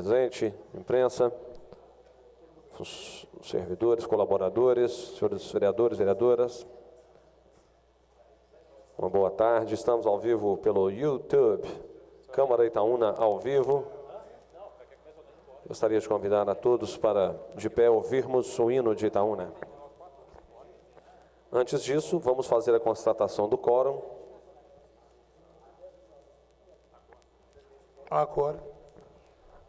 Presente, imprensa, os servidores, colaboradores, senhores vereadores, vereadoras, uma boa tarde. Estamos ao vivo pelo YouTube, Câmara Itaúna ao vivo. Gostaria de convidar a todos para, de pé, ouvirmos o hino de Itaúna. Antes disso, vamos fazer a constatação do quórum. Agora.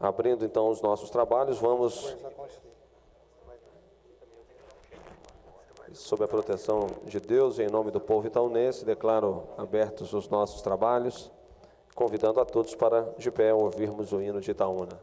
Abrindo, então, os nossos trabalhos, vamos, sob a proteção de Deus e em nome do povo itaunense, declaro abertos os nossos trabalhos, convidando a todos para, de pé, ouvirmos o hino de Itaúna.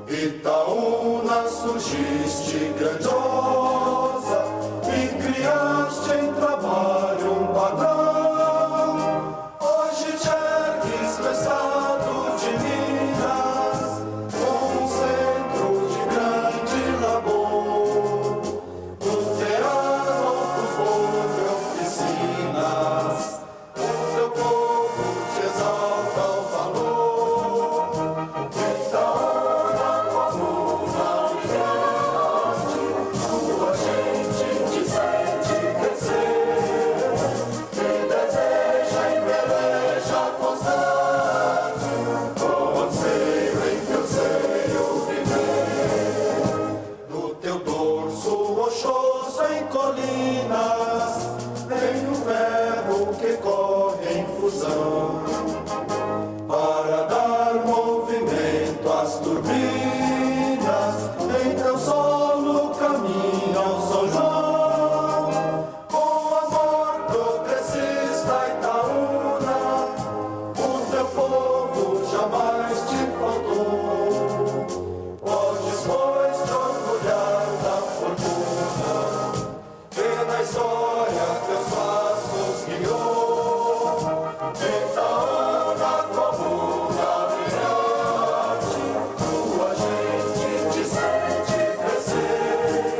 Itaúna, surgiste grandiosa e criaste em trabalho um padrão. Hoje te ergues no estado de Minas, como um centro de grande labor. Luterano, por fogo e oficinas, o teu povo te exalta o valor. Para dar movimento às turbinas, em teu solo caminha o São João. Com amor progressista Itaúna, o teu povo jamais te faltou. Podes, pois, te orgulhar da fortuna, que na história teus passos guiou. Itaúna, comuna brilhante, tua gente te sente crescer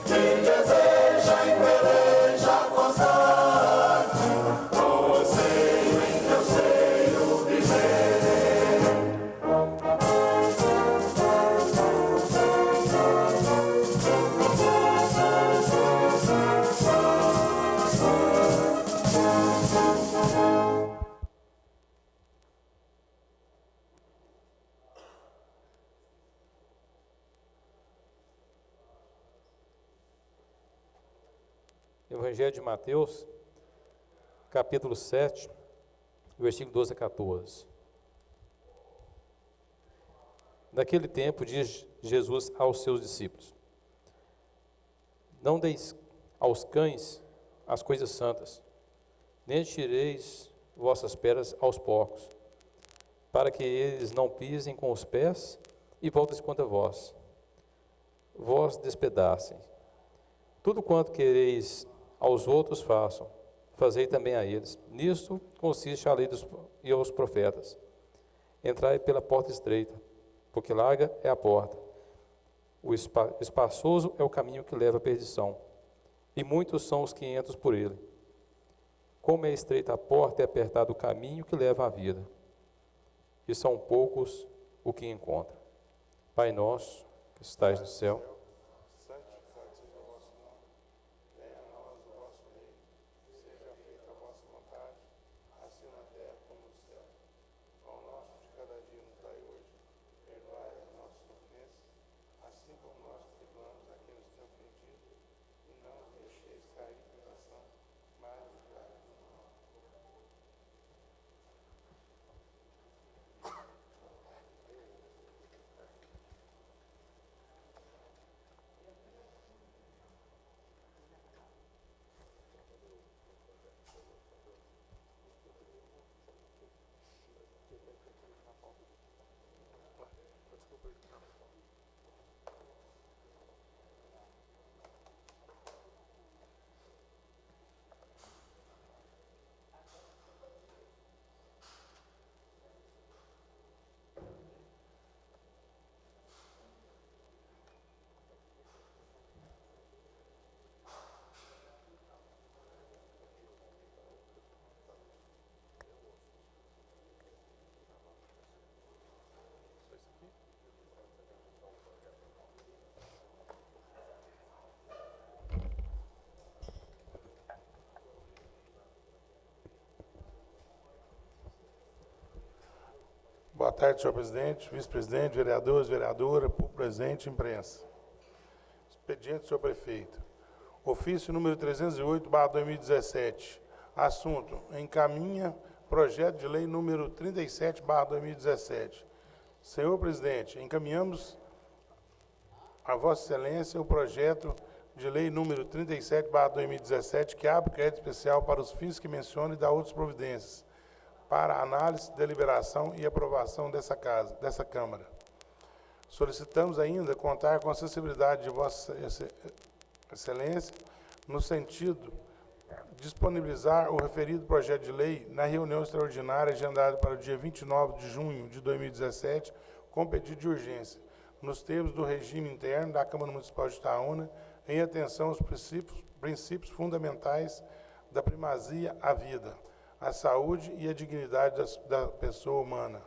e deseja em peleja constante, com anseio em teu seio viver. Evangelho de Mateus, capítulo 7, versículo 12 a 14. Naquele tempo, diz Jesus aos seus discípulos: não deis aos cães as coisas santas, nem tireis vossas pedras aos porcos, para que eles não pisem com os pés e voltem contra vós. Vós despedacem. Tudo quanto quereis aos outros façam, fazei também a eles. Nisto consiste a lei e os profetas. Entrai pela porta estreita, porque larga é a porta. O espaçoso é o caminho que leva à perdição, e muitos são os que entram por ele. como é estreita a porta e apertado o caminho que leva à vida, e são poucos o que encontram. Pai nosso, que estais no céu, Santificado seja o vosso nome. Venha a nós o vosso reino. Seja feita a vossa vontade, assim na terra como no céu. Pão nosso de cada dia nos dai hoje. Perdoai as nossas ofensas, assim como nós perdoamos a quem nos tem ofendido. E não nos deixeis cair em tentação, mas livrai-nos do mal. Boa tarde, senhor presidente, vice-presidente, vereadores, vereadora, público presente, imprensa. Expediente, senhor prefeito. Ofício número 308/2017. Assunto: encaminha projeto de lei número 37/2017. Senhor presidente, encaminhamos a Vossa Excelência o projeto de lei número 37/2017, que abre crédito especial para os fins que menciono e dá outras providências, para análise, deliberação e aprovação dessa Câmara. Solicitamos ainda contar com a acessibilidade de Vossa Excelência, no sentido de disponibilizar o referido projeto de lei na reunião extraordinária agendada para o dia 29 de junho de 2017, com pedido de urgência, nos termos do regime interno da Câmara Municipal de Itaúna, em atenção aos princípios fundamentais da primazia à vida, à saúde e à dignidade da pessoa humana.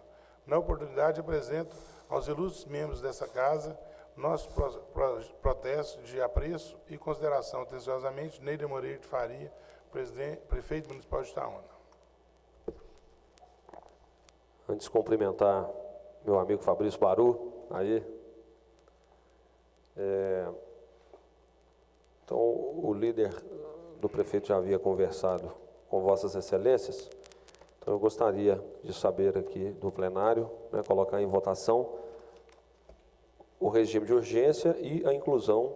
Na oportunidade, apresento aos ilustres membros dessa casa nosso protesto de apreço e consideração. Atenciosamente, Neide Moreira de Faria, prefeito municipal de Itaúna. Antes de cumprimentar meu amigo Fabrício Baru, aí, então o líder do prefeito já havia conversado com Vossas Excelências, então eu gostaria de saber aqui do plenário, colocar em votação o regime de urgência e a inclusão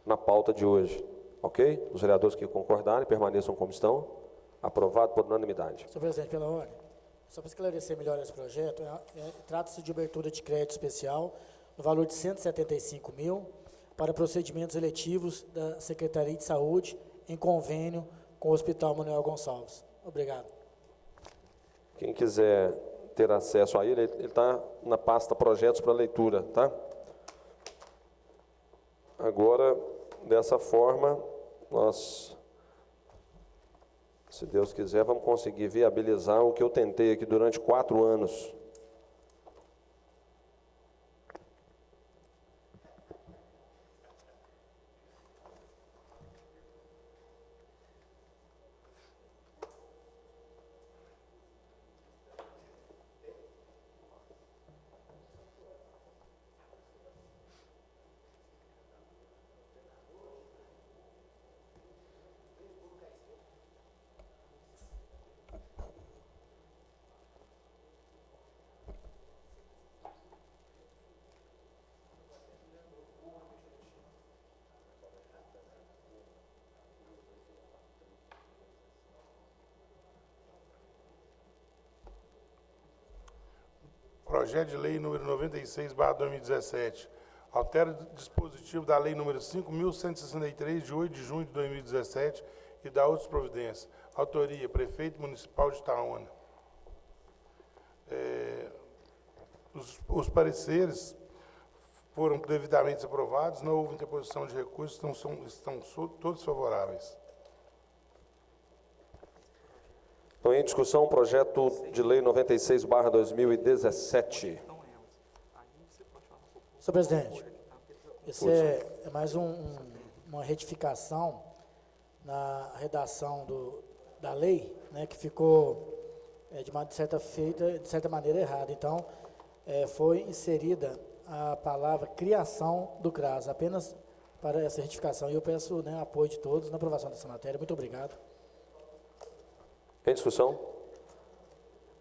na pauta de hoje, ok? Os vereadores que concordarem permaneçam como estão. Aprovado por unanimidade. Senhor presidente, pela ordem, só para esclarecer melhor esse projeto, trata-se de abertura de crédito especial no valor de 175 mil para procedimentos eletivos da Secretaria de Saúde em convênio com o Hospital Manuel Gonçalves. Obrigado. Quem quiser ter acesso a ele está na pasta projetos para leitura, tá? Agora, dessa forma, nós, se Deus quiser, vamos conseguir viabilizar o que eu tentei aqui durante 4 anos. Projeto de lei número 96/2017. Altera o dispositivo da lei número 5.163, de 8 de junho de 2017, e dá outras providências. Autoria: Prefeito Municipal de Itaúna. Os pareceres foram devidamente aprovados, não houve interposição de recursos, estão todos favoráveis. Então, em discussão, projeto de lei 96/2017. Senhor presidente, esse é mais uma retificação na redação da lei, né, que ficou de certa maneira errada. Então, foi inserida a palavra criação do CRAS, apenas para essa retificação. E eu peço, né, apoio de todos na aprovação dessa matéria. Muito obrigado. Em discussão?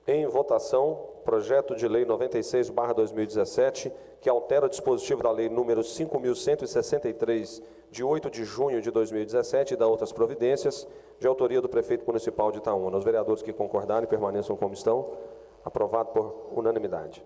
Em votação, projeto de lei 96/2017, que altera o dispositivo da lei número 5.163, de 8 de junho de 2017, e da outras providências, de autoria do prefeito municipal de Itaúna. Os vereadores que concordarem permaneçam como estão. Aprovado por unanimidade.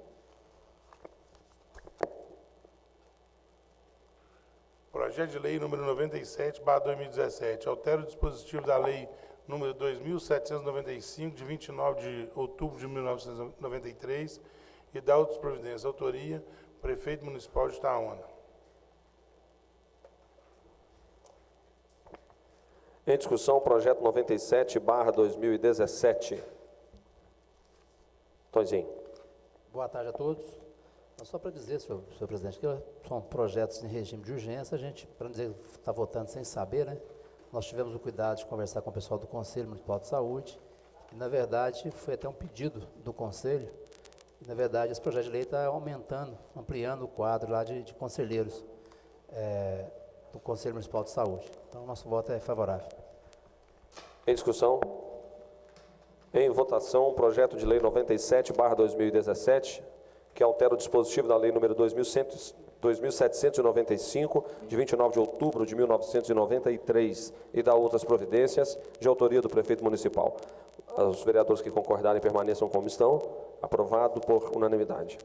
Projeto de lei número 97/2017, altera o dispositivo da lei número 2.795, de 29 de outubro de 1993, e da outras providências. Autoria, prefeito municipal de Itaúna. Em discussão, projeto 97/2017. Tonzinho. Boa tarde a todos. Só para dizer, senhor presidente, que são projetos em regime de urgência, a gente, para não dizer que está votando sem saber, né? Nós tivemos o cuidado de conversar com o pessoal do Conselho Municipal de Saúde, e, na verdade, foi até um pedido do Conselho, e, na verdade, esse projeto de lei está ampliando o quadro lá de conselheiros do Conselho Municipal de Saúde. Então, o nosso voto é favorável. Em discussão? Em votação, projeto de lei 97/2017, que altera o dispositivo da lei número 2.795, de 29 de outubro de 1993, e da outras providências, de autoria do prefeito municipal. Os vereadores que concordarem permaneçam como estão. Aprovado por unanimidade.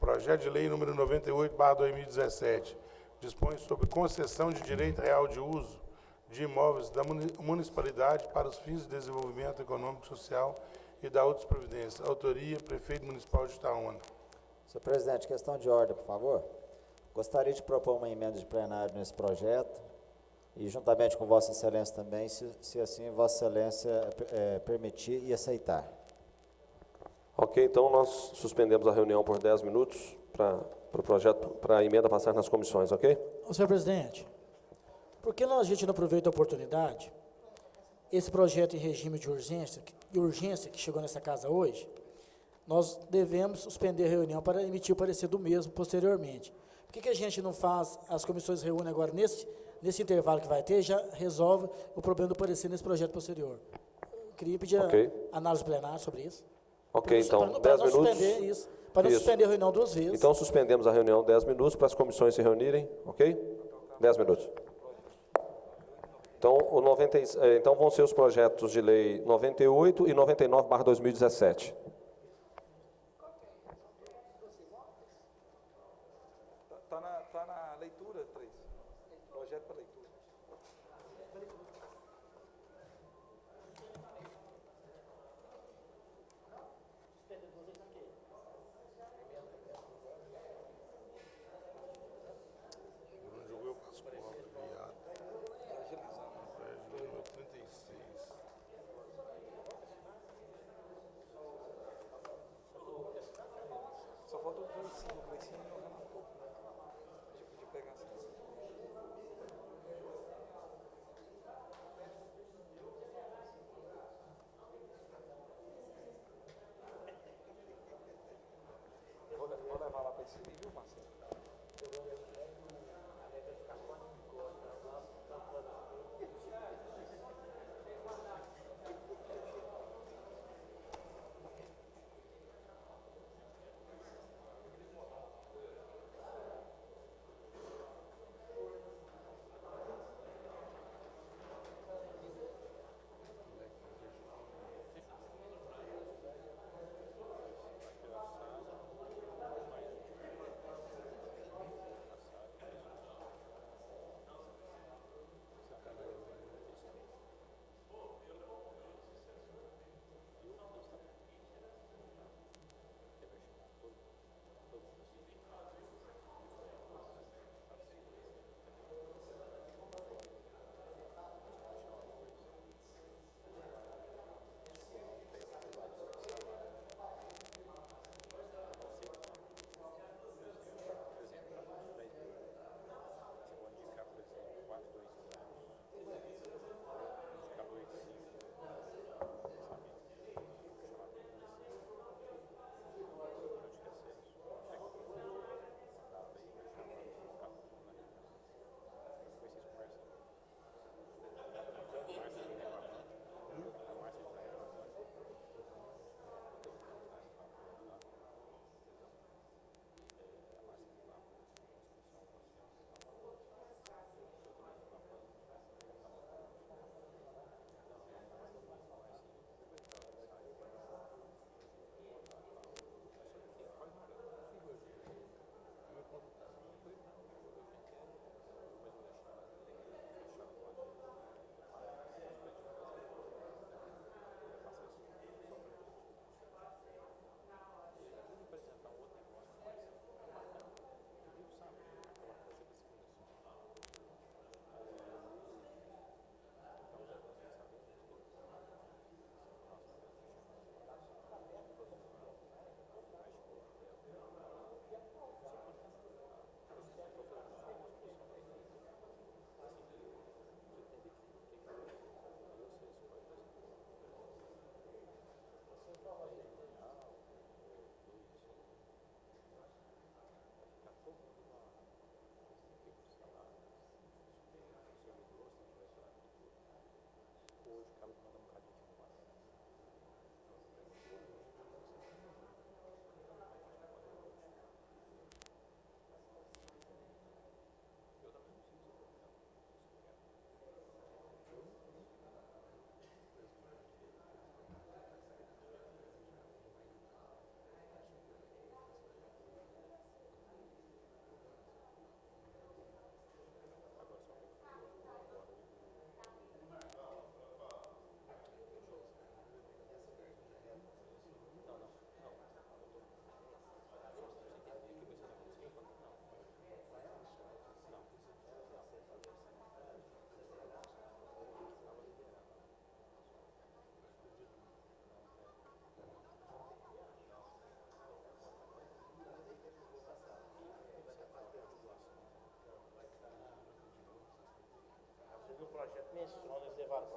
Projeto de lei número 98/2017, dispõe sobre concessão de direito real de uso de imóveis da municipalidade para os fins de desenvolvimento econômico e social, e da outras providências. Autoria, prefeito municipal de Itaúna. Senhor presidente, questão de ordem, por favor. Gostaria de propor uma emenda de plenário nesse projeto, e juntamente com Vossa Excelência também, se assim Vossa Excelência permitir e aceitar. Então nós suspendemos a reunião por 10 minutos para a emenda passar nas comissões, ok? Senhor presidente, por que a gente não aproveita a oportunidade, esse projeto em regime de urgência que chegou nessa casa hoje, nós devemos suspender a reunião para emitir o parecer do mesmo posteriormente. Por que a gente não faz, as comissões reúnem agora nesse intervalo que vai ter, já resolve o problema do parecer nesse projeto posterior? Eu queria pedir a análise plenária sobre isso. Ok, então, 10 minutos. Para não suspender a reunião 2 vezes. Então, suspendemos a reunião 10 minutos para as comissões se reunirem, ok? 10 minutos. Então, então vão ser os projetos de lei 98 e 99/2017. Está na leitura 3. Projeto para leitura. Só falta o Gleicinho e o relator. A gente podia pegar assim. Vou levar lá para esse livro, Marcelo.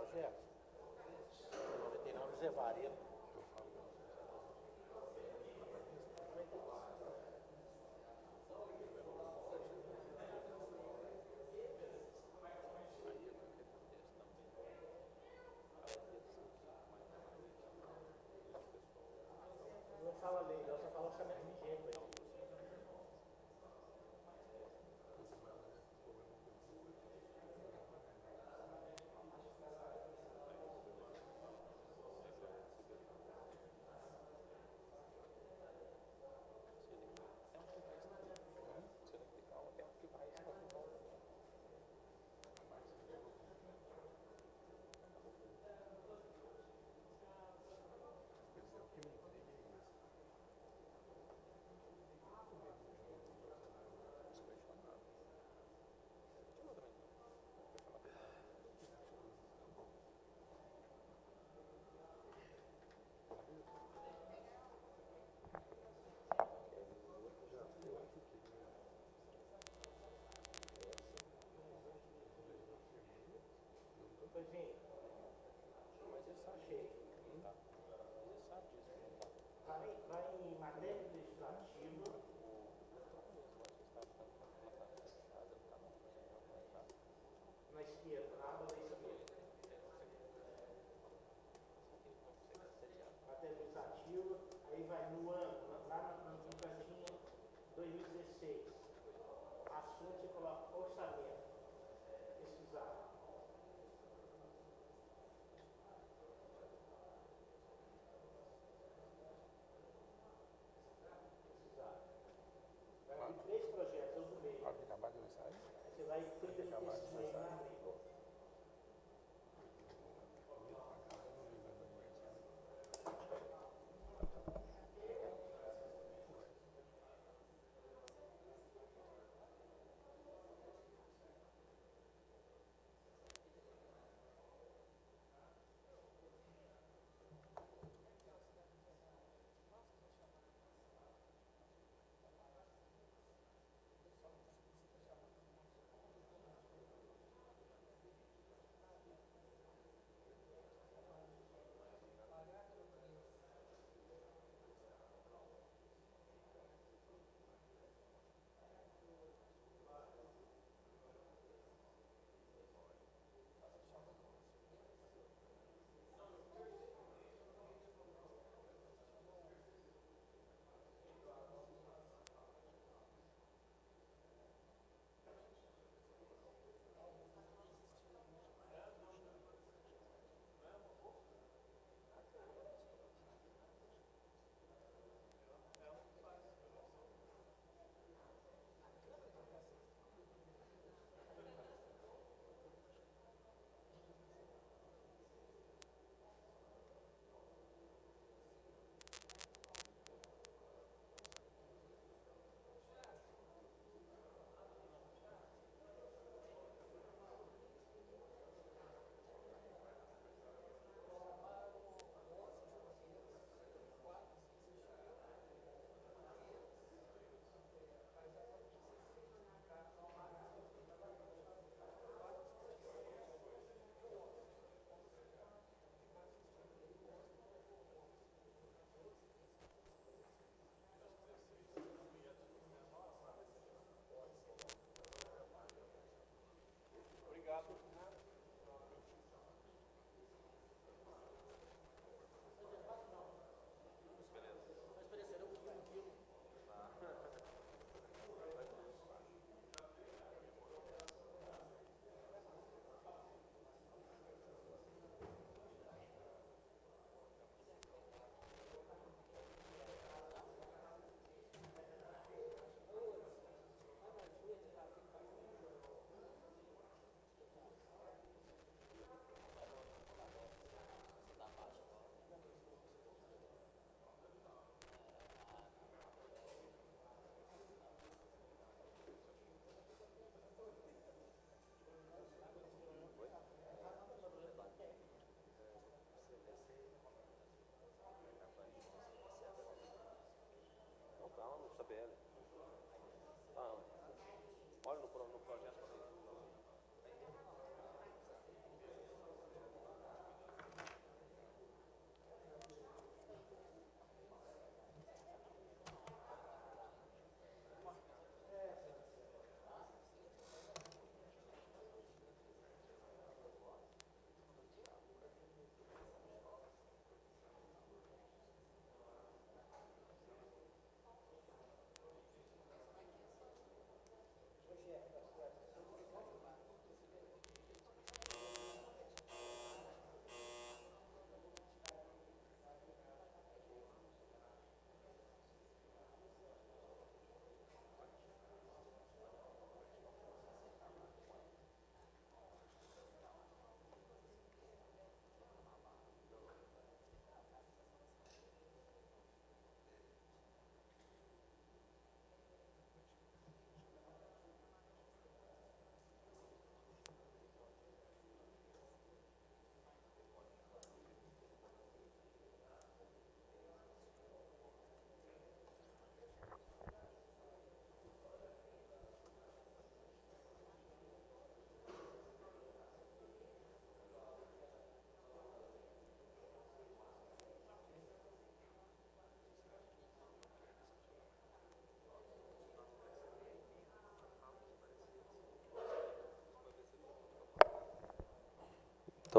projeto? 99, José Varela. Não fala lei, não, só fala orçamento vigente. Vai em matéria legislativa. Na esquerda, na aba da esquerda. Matéria legislativa, aí vai no ano, lá no cantinho 2016. Assunto, você coloca orçamento. Pesquisar. Vai vir 3 projetos, eu do meio. Aí você vai ter que esse meio na lei.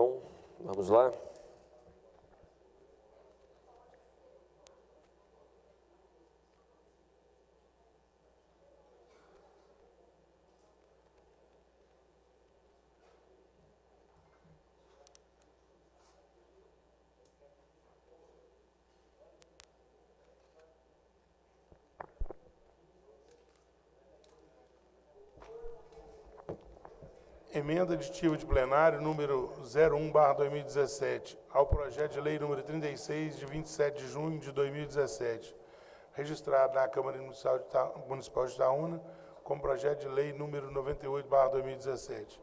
Então, vamos lá. Emenda aditiva de plenário número 01/2017 ao projeto de lei número 36 de 27 de junho de 2017, registrado na Câmara Municipal de Itaúna como projeto de lei número 98/2017.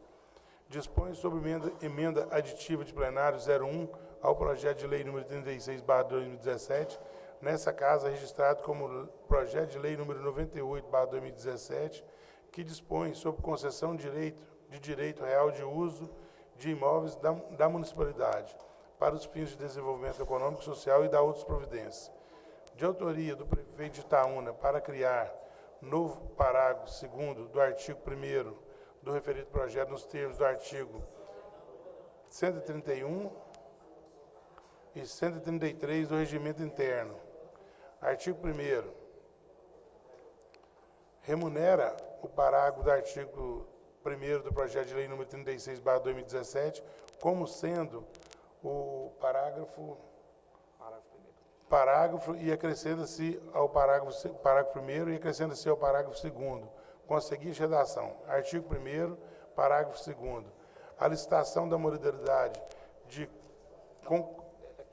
Dispõe sobre emenda aditiva de plenário 01 ao projeto de lei número 36/2017, nessa casa registrado como projeto de lei número 98/2017, que dispõe sobre concessão de direito real de uso de imóveis da municipalidade para os fins de desenvolvimento econômico, social e da outras providências. De autoria do prefeito de Itaúna, para criar novo parágrafo 2º do artigo 1º do referido projeto nos termos do artigo 131 e 133 do Regimento Interno. Artigo 1º. Remunera o parágrafo do artigo 1º do projeto de lei número 36/2017, como sendo o parágrafo e acrescenta-se ao parágrafo 1º e acrescenta-se ao parágrafo 2º, com a seguinte redação: artigo 1º, parágrafo 2º. A licitação da modalidade de... Aqui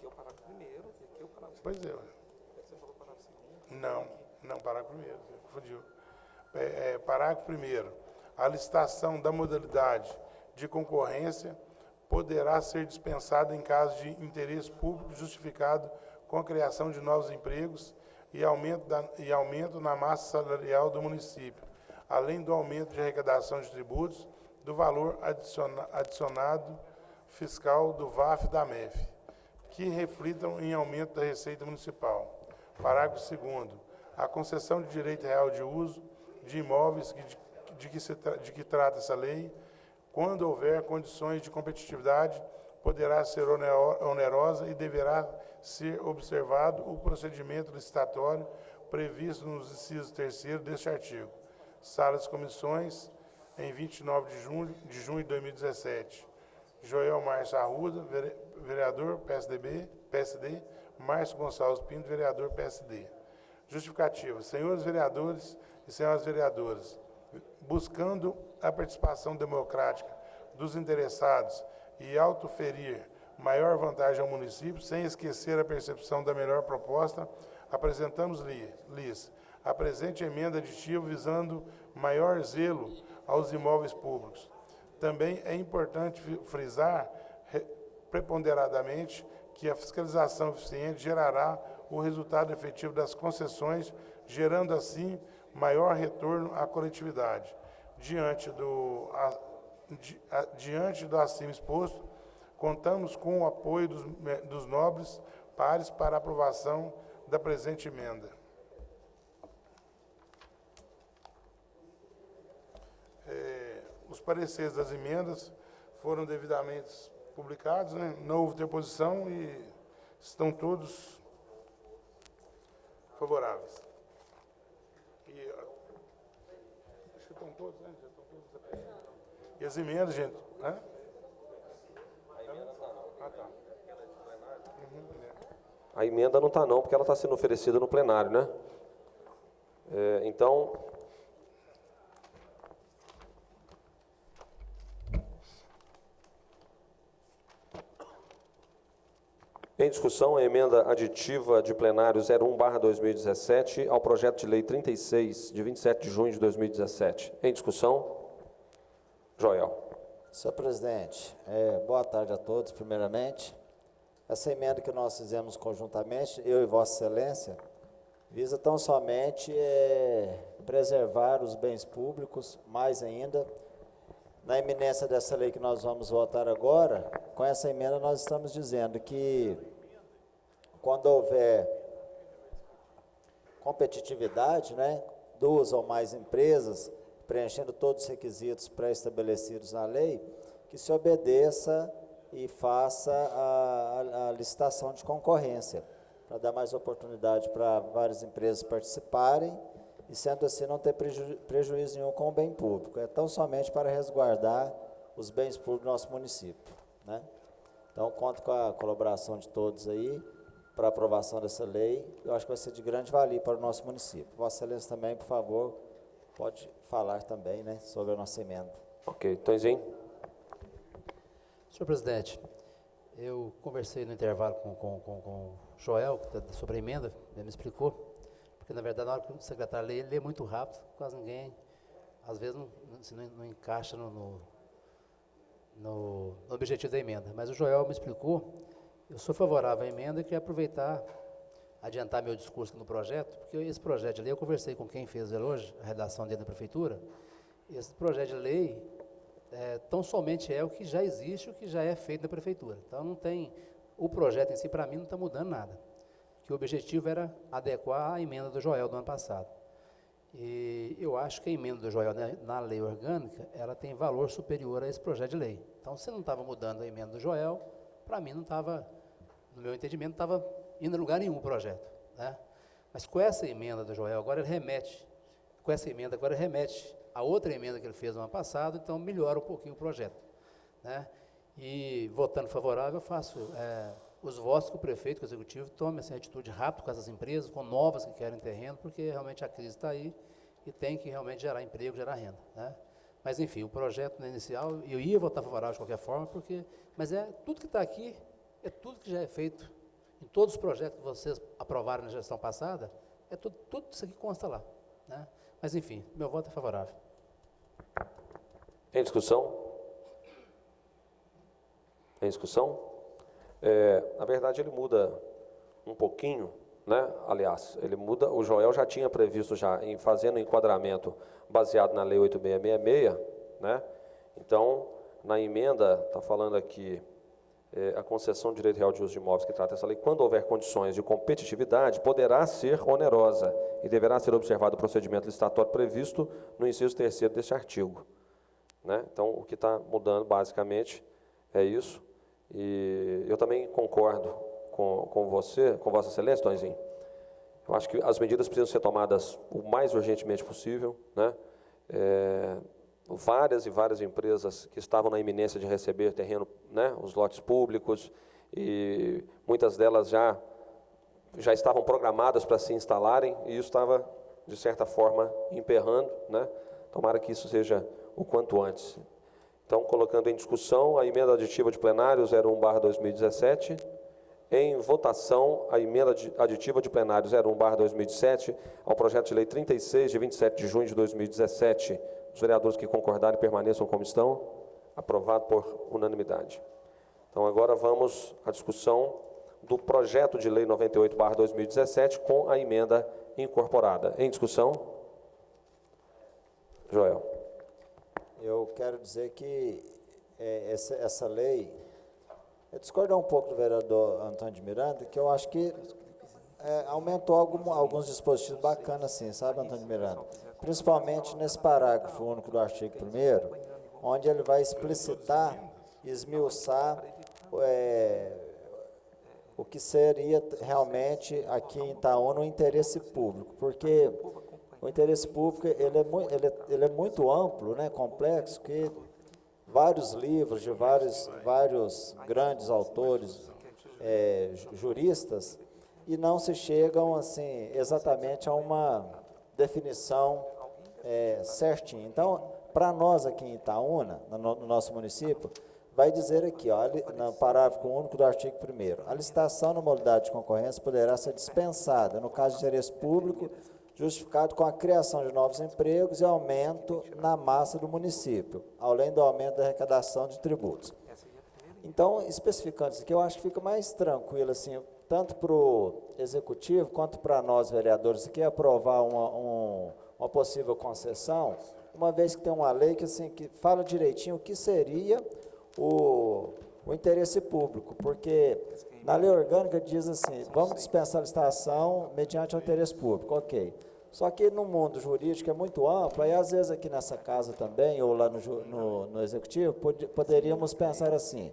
é o parágrafo primeiro, e aqui é o parágrafo. Pois é. Você falou parágrafo segundo? Não, parágrafo 1º, você confundiu. Parágrafo 1º. A licitação da modalidade de concorrência poderá ser dispensada em caso de interesse público justificado com a criação de novos empregos e aumento na massa salarial do município, além do aumento de arrecadação de tributos, do valor adicionado fiscal do VAF e da MEF, que reflitam em aumento da receita municipal. Parágrafo 2º. A concessão de direito real de uso de imóveis de que trata essa lei, quando houver condições de competitividade, poderá ser onerosa e deverá ser observado o procedimento licitatório previsto nos incisos 3º deste artigo. Sala das Comissões, em 29 de junho de 2017. Joel Márcio Arruda, vereador PSD, Márcio Gonçalves Pinto, vereador PSD. Justificativa. Senhores vereadores e senhoras vereadoras, buscando a participação democrática dos interessados e autoferir maior vantagem ao município, sem esquecer a percepção da melhor proposta, apresentamos-lhes a presente emenda aditiva visando maior zelo aos imóveis públicos. Também é importante frisar preponderadamente que a fiscalização eficiente gerará o resultado efetivo das concessões, gerando assim maior retorno à coletividade. Diante do acima exposto, contamos com o apoio dos nobres pares para a aprovação da presente emenda. Os pareceres das emendas foram devidamente publicados, né? Não houve interposição e estão todos favoráveis. Acho que estão todos, né? Já estão todos aqui. E as emendas, gente? Hã? Ah, tá. A emenda não está não, porque ela está sendo oferecida no plenário, né? Então, em discussão, a emenda aditiva de plenário 01/2017 ao projeto de lei 36, de 27 de junho de 2017. Em discussão, Joel. Senhor presidente, boa tarde a todos, primeiramente. Essa emenda que nós fizemos conjuntamente, eu e Vossa Excelência, visa tão somente preservar os bens públicos, mais ainda, na iminência dessa lei que nós vamos votar agora. Com essa emenda nós estamos dizendo que quando houver competitividade, né, 2 ou mais empresas, preenchendo todos os requisitos pré-estabelecidos na lei, que se obedeça e faça a licitação de concorrência, para dar mais oportunidade para várias empresas participarem e, sendo assim, não ter prejuízo nenhum com o bem público. É tão somente para resguardar os bens públicos do nosso município, né? Então, conto com a colaboração de todos aí para a aprovação dessa lei. Eu acho que vai ser de grande valia para o nosso município. Vossa Excelência também, por favor, pode falar também, né, sobre a nossa emenda. Ok, Tonzinho. Senhor presidente, eu conversei no intervalo com o Joel sobre a emenda, ele me explicou, porque na verdade na hora que o secretário lê muito rápido, quase ninguém, às vezes não encaixa no objetivo da emenda. Mas o Joel me explicou, eu sou favorável à emenda e quero aproveitar, adiantar meu discurso aqui no projeto, porque esse projeto de lei, eu conversei com quem fez ele hoje, a redação dele da prefeitura, esse projeto de lei tão somente é o que já existe, o que já é feito na prefeitura. Então não tem, o projeto em si para mim não está mudando nada, que o objetivo era adequar a emenda do Joel do ano passado. E eu acho que a emenda do Joel na lei orgânica, ela tem valor superior a esse projeto de lei. Então, se não estava mudando a emenda do Joel, para mim não estava, no meu entendimento, não estava indo a lugar nenhum o projeto, né? Mas com essa emenda do Joel, agora ele remete, a outra emenda que ele fez no ano passado, então melhora um pouquinho o projeto, né? E, votando favorável, eu faço os votos que o prefeito, que o executivo, tome essa atitude rápida com essas empresas, com novas que querem terreno, porque realmente a crise está aí e tem que realmente gerar emprego, gerar renda, né? Mas, enfim, o projeto inicial, eu ia votar favorável de qualquer forma, mas tudo que está aqui, é tudo que já é feito, em todos os projetos que vocês aprovaram na gestão passada, tudo isso aqui consta lá, né? Mas, enfim, meu voto é favorável. Em discussão? Em discussão? Na verdade, ele muda um pouquinho, né? Aliás, ele muda, o Joel já tinha previsto, fazendo enquadramento baseado na Lei 8666, né? Então, na emenda, está falando aqui, a concessão de direito real de uso de imóveis que trata essa lei, quando houver condições de competitividade, poderá ser onerosa e deverá ser observado o procedimento licitatório previsto no inciso 3º deste artigo, né? Então, o que está mudando, basicamente, é isso. E eu também concordo com você, com Vossa Excelência, Tonzinho. Eu acho que as medidas precisam ser tomadas o mais urgentemente possível, né? Várias e várias empresas que estavam na iminência de receber terreno, né, os lotes públicos, e muitas delas já estavam programadas para se instalarem, e isso estava, de certa forma, emperrando, né? Tomara que isso seja o quanto antes. Então, colocando em discussão a emenda aditiva de plenário 01/2017, em votação a emenda aditiva de plenário 01/2017 ao projeto de lei 36, de 27 de junho de 2017. Os vereadores que concordarem permaneçam como estão. Aprovado por unanimidade. Então, agora vamos à discussão do projeto de lei 98/2017 com a emenda incorporada. Em discussão? Joel. Eu quero dizer que essa lei, eu discordo um pouco do vereador Antônio de Miranda, que eu acho que aumentou alguns dispositivos bacanas, assim, sabe, Antônio de Miranda? Principalmente nesse parágrafo único do artigo 1º, onde ele vai explicitar, esmiuçar o que seria realmente aqui em Itaúna o interesse público, porque o interesse público ele é muito amplo, né, complexo, que vários livros de vários grandes autores, juristas, e não se chegam assim exatamente a uma definição certinha. Então, para nós aqui em Itaúna, no nosso município, vai dizer aqui, ó, no parágrafo único do artigo 1º, a licitação na modalidade de concorrência poderá ser dispensada no caso de interesse público justificado com a criação de novos empregos e aumento na massa do município, além do aumento da arrecadação de tributos. Então, especificando isso aqui, eu acho que fica mais tranquilo, assim, tanto para o executivo quanto para nós, vereadores, que aprovar uma possível concessão, uma vez que tem uma lei que, assim, que fala direitinho o que seria o interesse público, porque na lei orgânica diz assim, vamos dispensar a licitação mediante o interesse público, ok. Só que no mundo jurídico é muito amplo, aí às vezes aqui nessa casa também, ou lá no executivo, poderíamos pensar assim,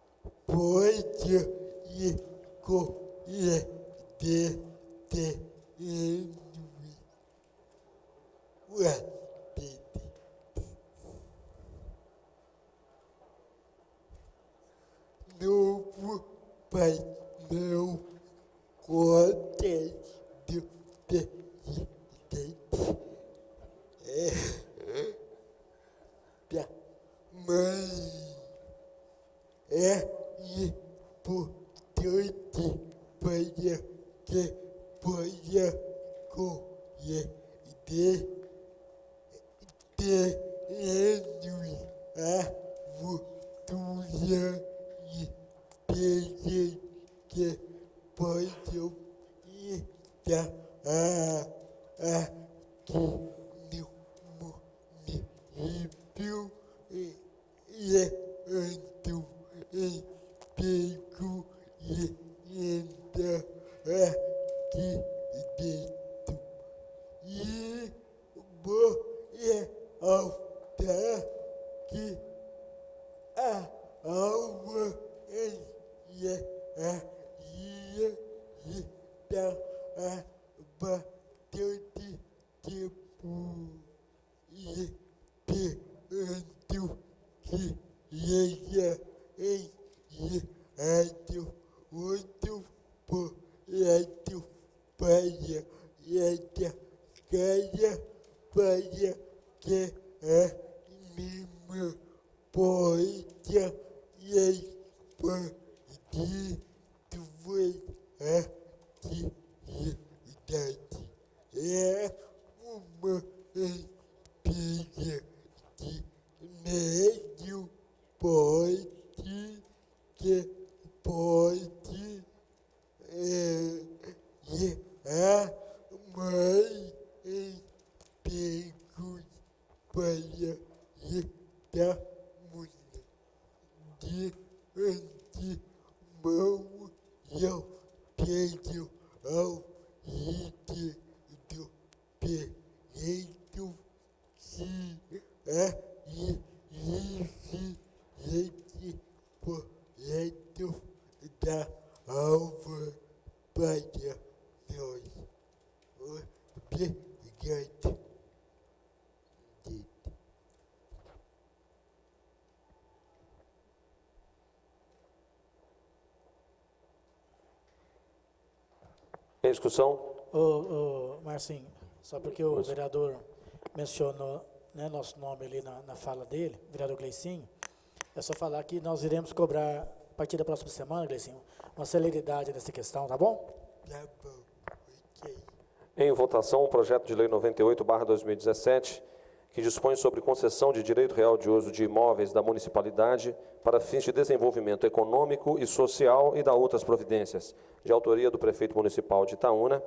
Novo painel contas do presidente. Da mãe. É importante para que possa colher teremos a cultura e pessoas que possam estar aqui no município e ando em pico e ainda aqui dentro. E vou altar que a alma está bastante tempo esperando que seja enviado outro projeto para esta casa para que a mesma possa expandir suas atividades. É uma empresa de médio porte que pode gerar mais empregos para estamos de antemão eu quero ao líder do período se gente projeto da alva para nós. Obrigado. Em discussão? Marcinho, só porque o vereador mencionou, né, nosso nome ali na fala dele, vereador Gleicinho, é só falar que nós iremos cobrar, a partir da próxima semana, Gleicinho, uma celeridade nessa questão, tá bom? Tá bom. Ok. Em votação, o projeto de lei 98/2017, que dispõe sobre concessão de direito real de uso de imóveis da municipalidade para fins de desenvolvimento econômico e social e da outras providências, de autoria do prefeito municipal de Itaúna.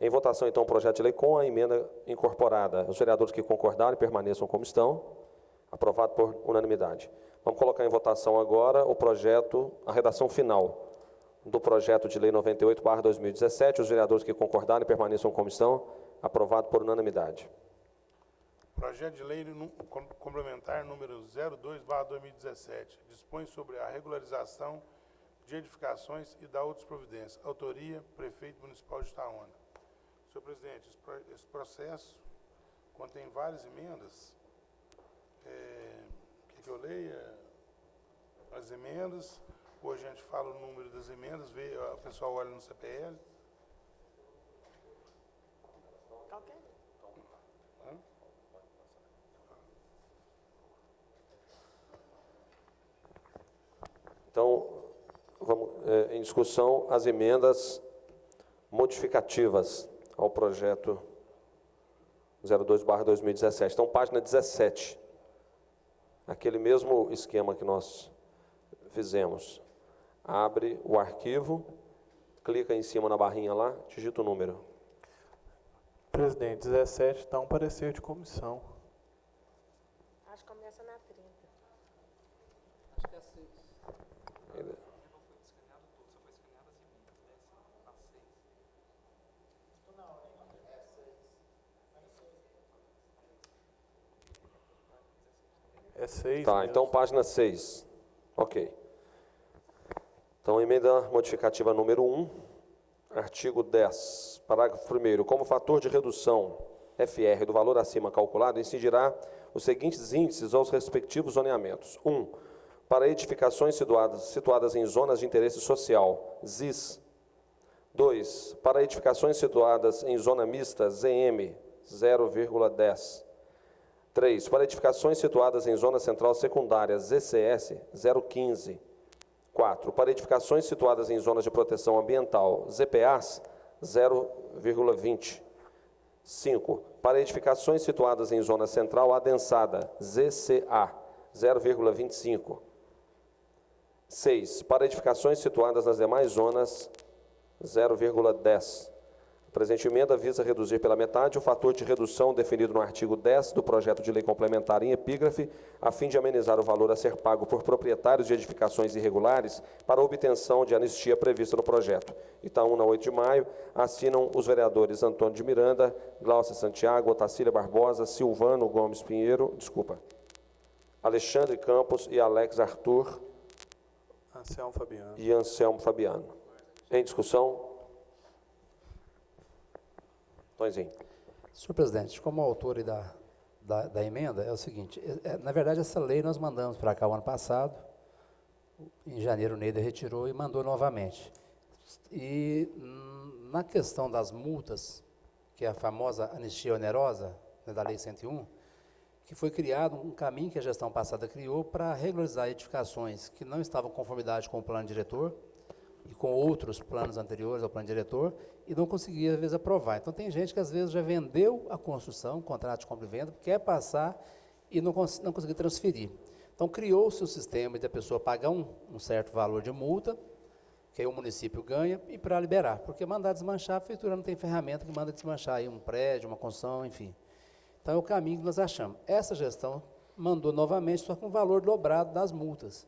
Em votação, então, o projeto de lei com a emenda incorporada. Os vereadores que concordarem permaneçam como estão. Aprovado por unanimidade. Vamos colocar em votação agora o projeto, a redação final do projeto de lei 98/2017. Os vereadores que concordarem permaneçam como estão. Aprovado por unanimidade. Projeto de lei complementar número 02/2017. Dispõe sobre a regularização de edificações e da outras providências. Autoria, Prefeito Municipal de Itaúna. Senhor presidente, esse processo contém várias emendas. Quer que eu leia as emendas? Hoje a gente fala o número das emendas, o pessoal olha no CPL. Então, vamos em discussão as emendas modificativas ao projeto 02/2017. Então, página 17. Aquele mesmo esquema que nós fizemos. Abre o arquivo, clica em cima na barrinha lá, digita o número. Presidente, 17 está um parecer de comissão. Acho que começa na 30. Acho que é 6. É 6. Tá, mesmo. então página 6. Ok. Então, emenda modificativa número 1, artigo 10, parágrafo 1º. Como fator de redução FR do valor acima calculado incidirá os seguintes índices aos respectivos zoneamentos. 1. Para edificações situadas em zonas de interesse social, ZIS. 2. Para edificações situadas em zona mista, ZM, 0,10. 3. Para edificações situadas em zona central secundária, ZCS, 0,15. 4. Para edificações situadas em zonas de proteção ambiental, ZPAs, 0,20. 5. Para edificações situadas em zona central adensada, ZCA, 0,25. 6. Para edificações situadas nas demais zonas, 0,10. A presente emenda visa reduzir pela metade o fator de redução definido no artigo 10 do projeto de lei complementar em epígrafe, a fim de amenizar o valor a ser pago por proprietários de edificações irregulares para obtenção de anistia prevista no projeto. Itaúna, 8 de maio, assinam os vereadores Antônio de Miranda, Glaucia Santiago, Otacília Barbosa, Silvano Gomes Pinheiro, Alexandre Campos e Alex Arthur Anselmo Fabiano. e Anselmo Fabiano. Em discussão? Tonzinho. Senhor presidente, como autor aí da emenda, é o seguinte, na verdade essa lei nós mandamos para cá o ano passado, em janeiro o Neider retirou e mandou novamente. E na questão das multas, que é a famosa anistia onerosa, né, da Lei 101, que foi criado um caminho que a gestão passada criou para regularizar edificações que não estavam em conformidade com o plano diretor, e com outros planos anteriores ao plano diretor, e não conseguia, às vezes, aprovar. Então, tem gente que, às vezes, já vendeu a construção, contrato de compra e venda, quer passar e não conseguiu transferir. Então, criou-se o sistema de a pessoa pagar um certo valor de multa, que aí o município ganha, e para liberar. Porque mandar desmanchar, a prefeitura não tem ferramenta que manda desmanchar aí um prédio, uma construção, enfim. Então, é o caminho que nós achamos. Essa gestão mandou novamente, só com o valor dobrado das multas.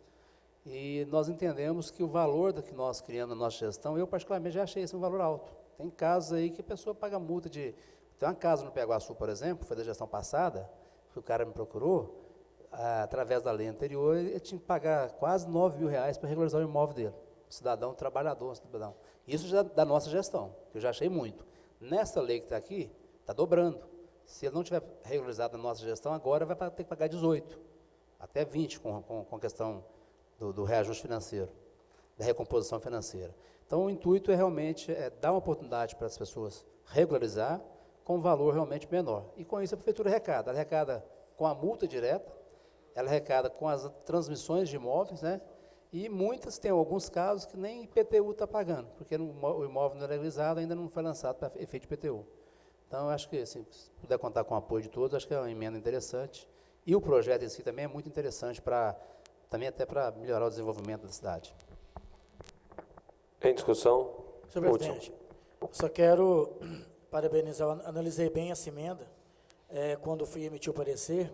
E nós entendemos que o valor que nós criamos na nossa gestão, eu particularmente já achei esse um valor alto. Tem casos aí que a pessoa paga multa de... Tem uma casa no Peguaçu, por exemplo, foi da gestão passada, que o cara me procurou, através da lei anterior, ele tinha que pagar quase R$9 mil para regularizar o imóvel dele. Cidadão trabalhador, cidadão. Isso já da nossa gestão, que eu já achei muito. Nessa lei que está aqui, está dobrando. Se ele não tiver regularizado a nossa gestão, agora vai ter que pagar 18, até 20 com a questão do reajuste financeiro, da recomposição financeira. Então, o intuito é realmente dar uma oportunidade para as pessoas regularizar com um valor realmente menor. E com isso a prefeitura arrecada. Ela arrecada com a multa direta, ela arrecada com as transmissões de imóveis, né? E muitas, tem alguns casos que nem IPTU está pagando, porque o imóvel não é legalizado, ainda não foi lançado para efeito de IPTU. Então, eu acho que, assim, se puder contar com o apoio de todos, acho que é uma emenda interessante. E o projeto em si também é muito interessante também até para melhorar o desenvolvimento da cidade. Em discussão? Senhor presidente, eu só quero parabenizar, eu analisei bem essa emenda, quando fui emitir o parecer,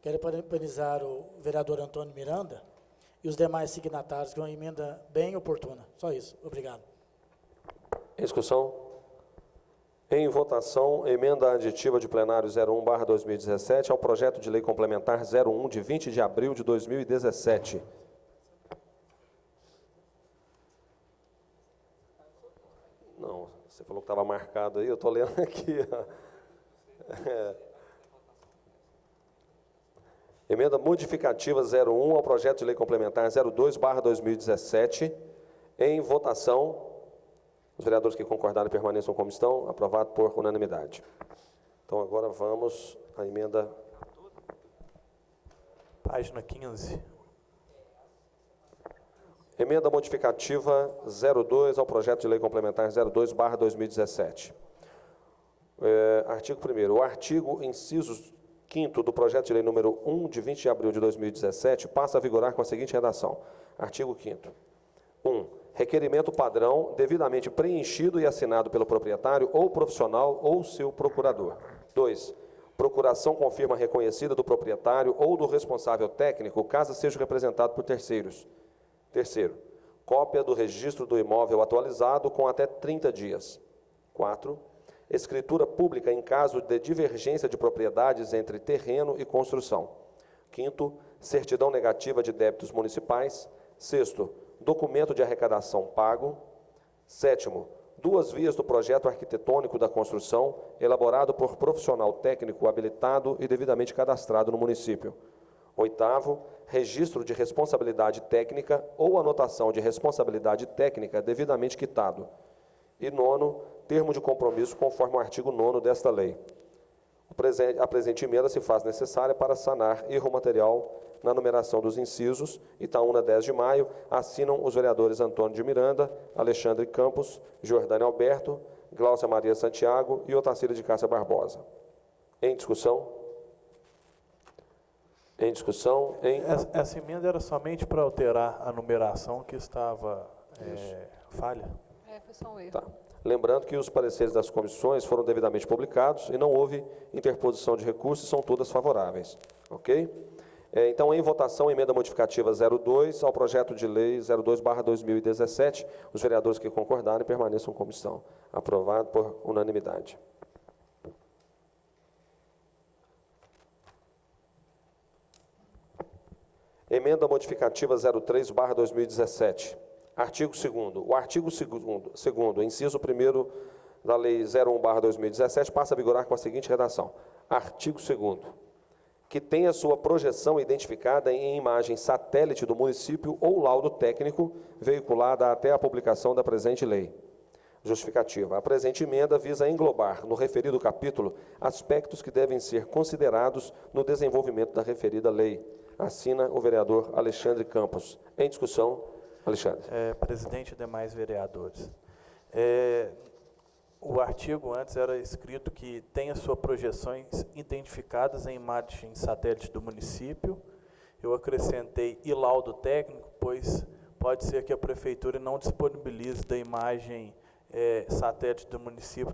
quero parabenizar o vereador Antônio Miranda e os demais signatários, que é uma emenda bem oportuna. Só isso. Obrigado. Em discussão? Em votação, emenda aditiva de plenário 01/2017 ao projeto de lei complementar 01 de 20 de abril de 2017. Não, você falou que estava marcado aí, eu estou lendo aqui. Emenda modificativa 01 ao projeto de lei complementar 02/2017. Em votação. Os vereadores que concordaram permaneçam como estão. Aprovado por unanimidade. Então, agora vamos à emenda... Página 15. Emenda modificativa 02 ao projeto de lei complementar 02/2017. Artigo 1º. O artigo inciso 5º do projeto de lei número 1, de 20 de abril de 2017, passa a vigorar com a seguinte redação. Artigo 5º. 1. Requerimento padrão devidamente preenchido e assinado pelo proprietário ou profissional ou seu procurador. 2. Procuração com firma reconhecida do proprietário ou do responsável técnico, caso seja representado por terceiros. 3. Cópia do registro do imóvel atualizado com até 30 dias. 4. Escritura pública em caso de divergência de propriedades entre terreno e construção. 5. Certidão negativa de débitos municipais. 6. Documento de arrecadação pago. 7. duas vias do projeto arquitetônico da construção, elaborado por profissional técnico habilitado e devidamente cadastrado no município. Oitavo, registro de responsabilidade técnica ou anotação de responsabilidade técnica devidamente quitado. E nono, termo de compromisso conforme o artigo 9º desta lei. A presente emenda se faz necessária para sanar erro material na numeração dos incisos. Itaúna, 10 de maio, assinam os vereadores Antônio de Miranda, Alexandre Campos, Jordânia Alberto, Gláucia Maria Santiago e Otacília de Cássia Barbosa. Em discussão? Em discussão? Essa emenda era somente para alterar a numeração que estava falha? Foi só um erro. Tá. Lembrando que os pareceres das comissões foram devidamente publicados e não houve interposição de recursos, são todas favoráveis. Ok? Então, em votação, emenda modificativa 02 ao projeto de lei 02/2017. Os vereadores que concordarem permaneçam como estão. Aprovado por unanimidade. Emenda modificativa 03/2017. Artigo 2º. O artigo 2º, inciso 1º da Lei 01/2017, passa a vigorar com a seguinte redação. Artigo 2º. Que tenha sua projeção identificada em imagem satélite do município ou laudo técnico veiculada até a publicação da presente lei. Justificativa. A presente emenda visa englobar, no referido capítulo, aspectos que devem ser considerados no desenvolvimento da referida lei. Assina o vereador Alexandre Campos. Em discussão, Alexandre. Presidente e demais vereadores. O artigo antes era escrito que tenha suas projeções identificadas em imagem satélite do município. Eu acrescentei e laudo técnico, pois pode ser que a prefeitura não disponibilize da imagem satélite do município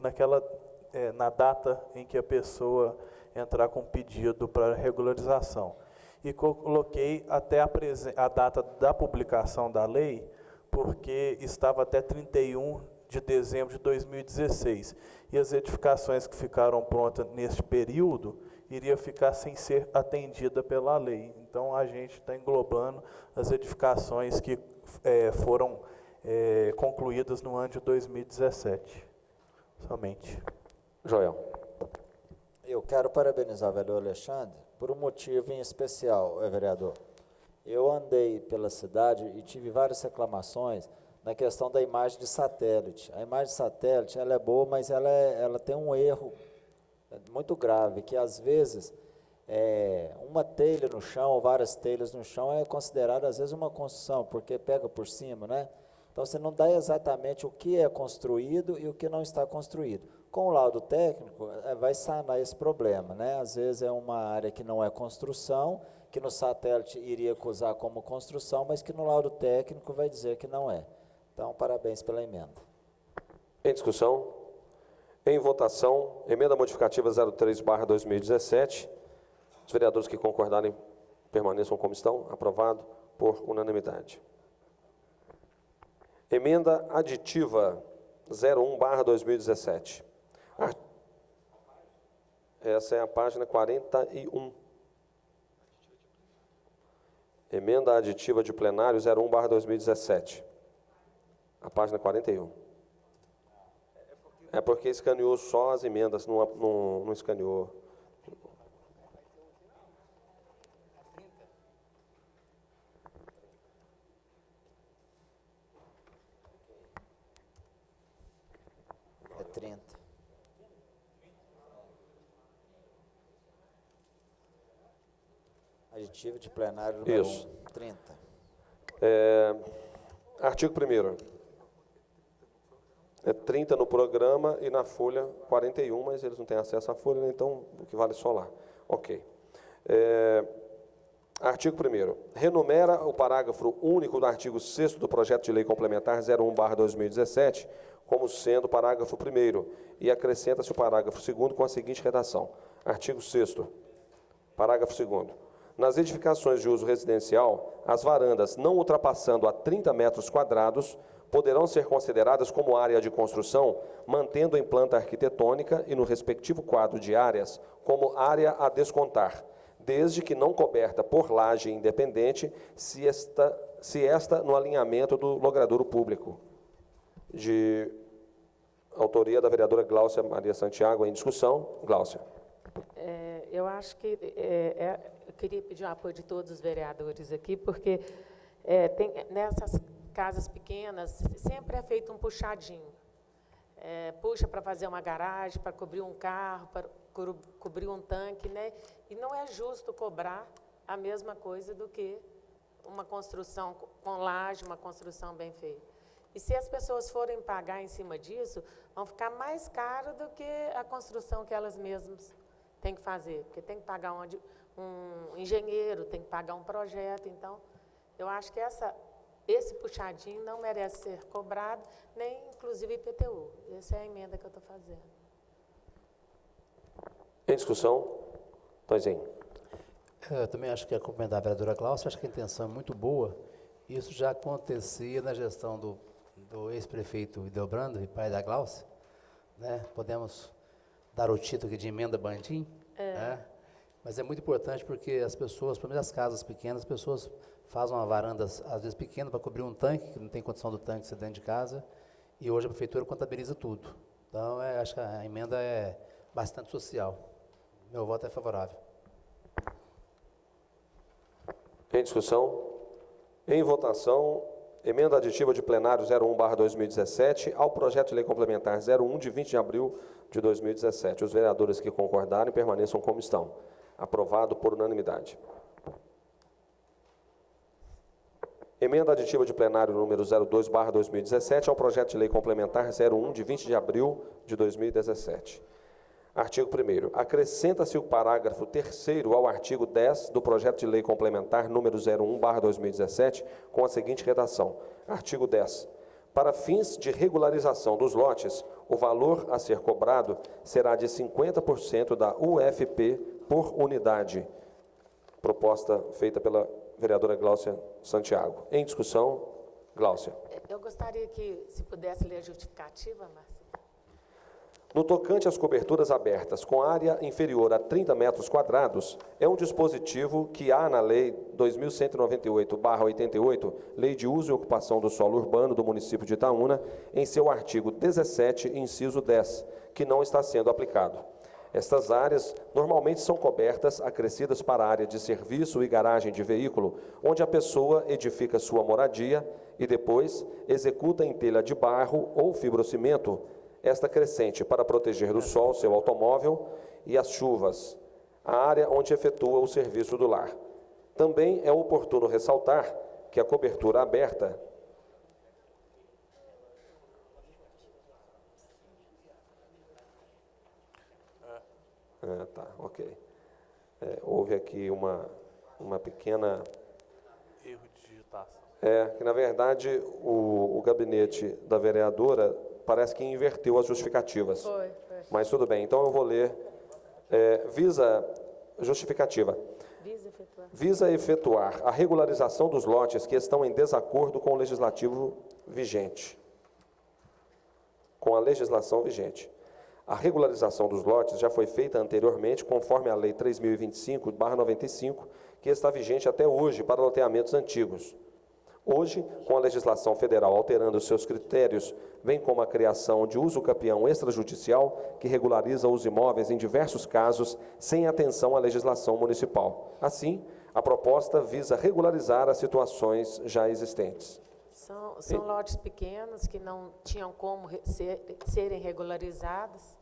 na data em que a pessoa entrar com pedido para regularização. E coloquei até a data da publicação da lei, porque estava até 31 de dezembro de 2016. E as edificações que ficaram prontas neste período, iria ficar sem ser atendida pela lei. Então, a gente está englobando as edificações que foram concluídas no ano de 2017. Somente. Joel. Eu quero parabenizar o vereador Alexandre por um motivo em especial, vereador. Eu andei pela cidade e tive várias reclamações na questão da imagem de satélite. A imagem de satélite, ela é boa, mas ela tem um erro muito grave, que às vezes uma telha no chão, ou várias telhas no chão, é considerada às vezes uma construção, porque pega por cima, né? Então, você não dá exatamente o que é construído e o que não está construído. Com o laudo técnico, vai sanar esse problema, né? Às vezes é uma área que não é construção, que no satélite iria acusar como construção, mas que no laudo técnico vai dizer que não é. Então, parabéns pela emenda. Em discussão? Em votação, emenda modificativa 03/2017. Os vereadores que concordarem permaneçam como estão. Aprovado por unanimidade. Emenda aditiva 01/2017. Essa é a página 41. Emenda aditiva de plenário 01/2017. A página 41. É porque escaneou só as emendas, não escaneou. É 30. Aditivo de plenário número Isso. 1, 30. Artigo 1º. É 30 no programa e na folha 41, mas eles não têm acesso à folha, né? Então o que vale é só lá. Ok. Artigo 1º. Renumera o parágrafo único do artigo 6º do projeto de lei complementar 01/2017 como sendo o parágrafo 1º e acrescenta-se o parágrafo 2º com a seguinte redação. Artigo 6º. Parágrafo 2º. Nas edificações de uso residencial, as varandas não ultrapassando a 30 metros quadrados poderão ser consideradas como área de construção, mantendo em planta arquitetônica e no respectivo quadro de áreas como área a descontar, desde que não coberta por laje independente, se esta no alinhamento do logradouro público. autoria da vereadora Gláucia Maria Santiago, em discussão. Gláucia. Eu acho que eu queria pedir o apoio de todos os vereadores aqui, porque nessas casas pequenas sempre é feito um puxadinho. Puxa para fazer uma garagem, para cobrir um carro, para cobrir um tanque, né? E não é justo cobrar a mesma coisa do que uma construção com laje, uma construção bem feita. E se as pessoas forem pagar em cima disso, vão ficar mais caro do que a construção que elas mesmas têm que fazer. Porque tem que pagar um engenheiro, tem que pagar um projeto. Então, eu acho que esse puxadinho não merece ser cobrado, nem inclusive IPTU. Essa é a emenda que eu estou fazendo. Em discussão. Tonzinho. Eu também acho que é comentar a vereadora Gláucia, acho que a intenção é muito boa. Isso já acontecia na gestão do ex-prefeito Ideobrando e pai da Gláucia, né? Podemos dar o título aqui de emenda Bandim, né? Mas é muito importante porque as pessoas, pelo menos as casas pequenas, as pessoas fazem uma varanda, às vezes pequena, para cobrir um tanque, que não tem condição do tanque ser dentro de casa, e hoje a prefeitura contabiliza tudo. Então, acho que a emenda é bastante social. Meu voto é favorável. Em discussão. Em votação, emenda aditiva de plenário 01/2017 ao projeto de lei complementar 01 de 20 de abril de 2017. Os vereadores que concordarem permaneçam como estão. Aprovado por unanimidade. Emenda aditiva de plenário número 02/2017 ao projeto de lei complementar 01 de 20 de abril de 2017. Artigo 1º. Acrescenta-se o parágrafo 3º ao artigo 10 do projeto de lei complementar número 01/2017 com a seguinte redação. Artigo 10. Para fins de regularização dos lotes, o valor a ser cobrado será de 50% da UFP por unidade. Proposta feita pela vereadora Gláucia Santiago. Em discussão, Gláucia. Eu gostaria que, se pudesse ler a justificativa, Márcia. No tocante às coberturas abertas com área inferior a 30 metros quadrados, é um dispositivo que há na Lei 2198/88, Lei de Uso e Ocupação do Solo Urbano do município de Itaúna, em seu artigo 17, inciso 10, que não está sendo aplicado. Estas áreas normalmente são cobertas acrescidas para a área de serviço e garagem de veículo, onde a pessoa edifica sua moradia e depois executa em telha de barro ou fibrocimento esta crescente para proteger do sol seu automóvel e as chuvas, a área onde efetua o serviço do lar. Também é oportuno ressaltar que a cobertura aberta houve aqui uma pequena erro de digitação. Que na verdade o gabinete da vereadora parece que inverteu as justificativas. Foi. Mas tudo bem, então eu vou ler. Justificativa. Visa efetuar a regularização dos lotes que estão em desacordo com o legislativo vigente. Com a legislação vigente. A regularização dos lotes já foi feita anteriormente, conforme a Lei 3.025/95, que está vigente até hoje para loteamentos antigos. Hoje, com a legislação federal alterando seus critérios, bem como a criação de uso capião extrajudicial, que regulariza os imóveis em diversos casos, sem atenção à legislação municipal. Assim, a proposta visa regularizar as situações já existentes. São lotes pequenos que não tinham como serem regularizados.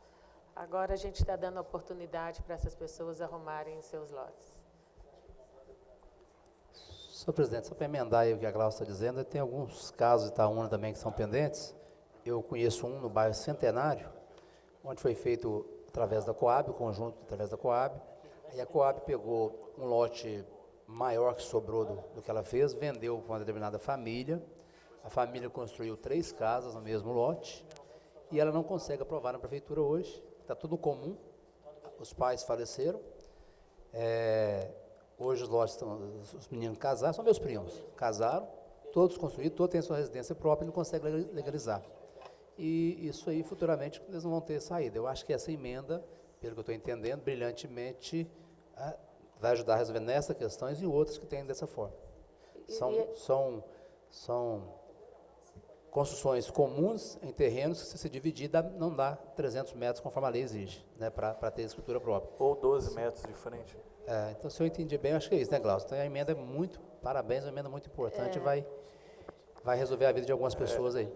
Agora a gente está dando oportunidade para essas pessoas arrumarem seus lotes. Senhor presidente, só para emendar aí o que a Gláucia está dizendo, tem alguns casos de Itaúna também que são pendentes. Eu conheço um no bairro Centenário, onde foi feito através da Coab, o conjunto através da Coab. Aí a Coab pegou um lote maior que sobrou do que ela fez, vendeu para uma determinada família. A família construiu 3 casas no mesmo lote e ela não consegue aprovar na prefeitura hoje. Está tudo comum, os pais faleceram. Hoje os lotes os meninos casaram, são meus primos, casaram, todos construídos, todos têm sua residência própria e não conseguem legalizar. E isso aí, futuramente, eles não vão ter saída. Eu acho que essa emenda, pelo que eu estou entendendo, brilhantemente vai ajudar a resolver nessas questões e outras que tem dessa forma. construções comuns em terrenos que, se se dividir, não dá 300 metros, conforme a lei exige, né, para ter escritura própria. Ou 12 metros de frente. Então, se eu entendi bem, eu acho que é isso, né, Glaucio? Então, a emenda é muito, parabéns, é uma emenda muito importante, vai resolver a vida de algumas pessoas aí.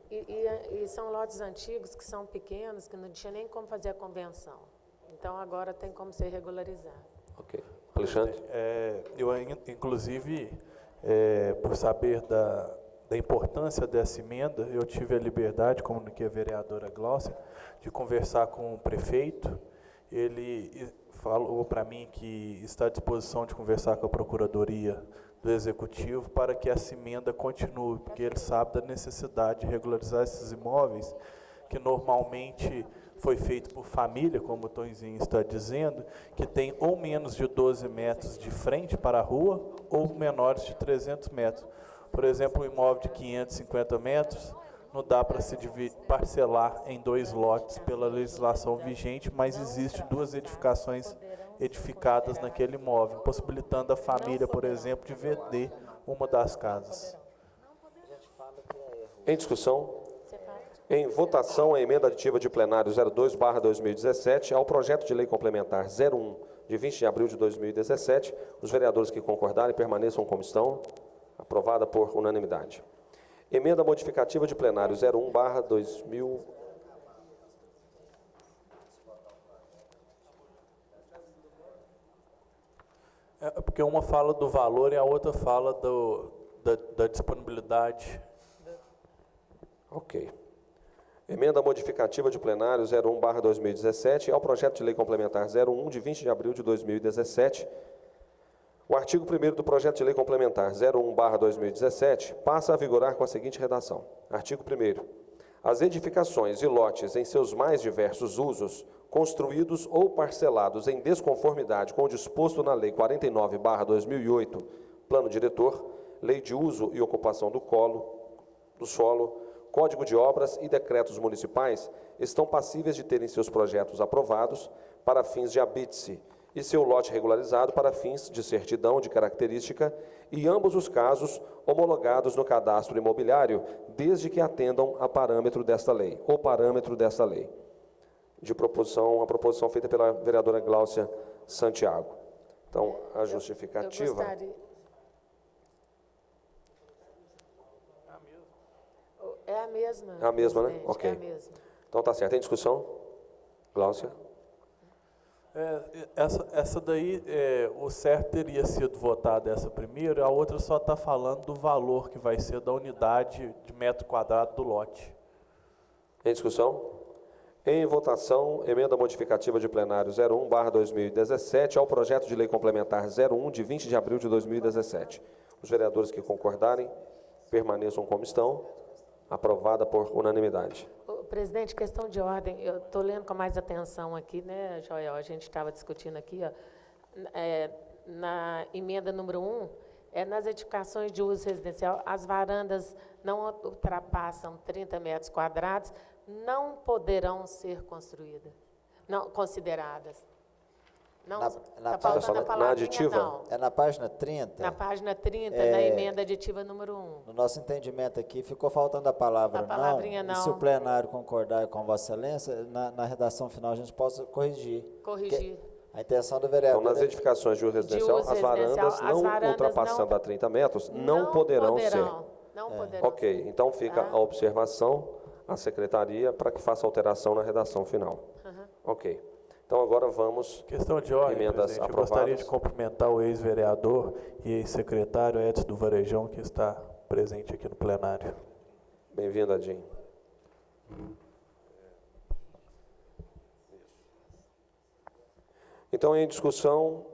E são lotes antigos que são pequenos, que não tinha nem como fazer a convenção. Então, agora tem como ser regularizado. Ok. Alexandre? Eu, inclusive, por saber da importância dessa emenda, eu tive a liberdade, comuniquei a vereadora Glaucia, de conversar com o prefeito. Ele falou para mim que está à disposição de conversar com a Procuradoria do Executivo para que essa emenda continue, porque ele sabe da necessidade de regularizar esses imóveis, que normalmente foi feito por família, como o Tonzinho está dizendo, que tem ou menos de 12 metros de frente para a rua, ou menores de 300 metros. Por exemplo, um imóvel de 550 metros, não dá para se parcelar em 2 lotes pela legislação vigente, mas existe 2 edificações edificadas naquele imóvel, possibilitando a família, por exemplo, de vender uma das casas. Em discussão? Em votação, a emenda aditiva de plenário 02/2017 ao projeto de lei complementar 01, de 20 de abril de 2017. Os vereadores que concordarem permaneçam como estão. Aprovada por unanimidade. Emenda modificativa de plenário 01/2000. Porque uma fala do valor e a outra fala da disponibilidade. Ok. Emenda modificativa de plenário 01/2017 ao projeto de lei complementar 01, de 20 de abril de 2017. O artigo 1º do projeto de lei complementar 01/2017 passa a vigorar com a seguinte redação. Artigo 1º. As edificações e lotes em seus mais diversos usos, construídos ou parcelados em desconformidade com o disposto na Lei 49/2008, Plano Diretor, Lei de Uso e Ocupação do Solo, Código de Obras e decretos municipais, estão passíveis de terem seus projetos aprovados para fins de habite-se e seu lote regularizado para fins de certidão de característica e, ambos os casos, homologados no cadastro imobiliário, desde que atendam a parâmetro desta lei, ou parâmetro desta lei. A proposição feita pela vereadora Glaucia Santiago. Então, a justificativa... É a mesma. É a mesma, né? Ok. É a mesma. Então, tá certo. Tem discussão? Glaucia? Essa daí, o certo teria sido votada essa primeiro, a outra só está falando do valor que vai ser da unidade de metro quadrado do lote. Em discussão? Em votação, emenda modificativa de plenário 01/2017 ao projeto de lei complementar 01, de 20 de abril de 2017. Os vereadores que concordarem, permaneçam como estão. Aprovada por unanimidade. Presidente, questão de ordem, eu estou lendo com mais atenção aqui, né, Joel? A gente estava discutindo aqui, ó, na emenda número 1, nas edificações de uso residencial, as varandas não ultrapassam 30 metros quadrados, não poderão ser construídas, não consideradas. Não, está faltando a palavrinha, aditiva? não. É na página 30? Na página 30, na emenda aditiva número 1. No nosso entendimento aqui, ficou faltando a palavra A palavrinha não. não. E se o plenário concordar com Vossa Excelência, na redação final a gente possa corrigir. Corrigir. A intenção do vereador... Então, nas edificações de uso residencial, as varandas não ultrapassando a 30 metros não poderão ser. Não poderão. Ok, então fica a observação à secretaria para que faça alteração na redação final. Ok. Então, agora vamos... Questão de ordem, emendas presidente. aprovadas. Eu gostaria de cumprimentar o ex-vereador e ex-secretário Edson do Varejão, que está presente aqui no plenário. Bem-vindo, Adinho. Então, em discussão,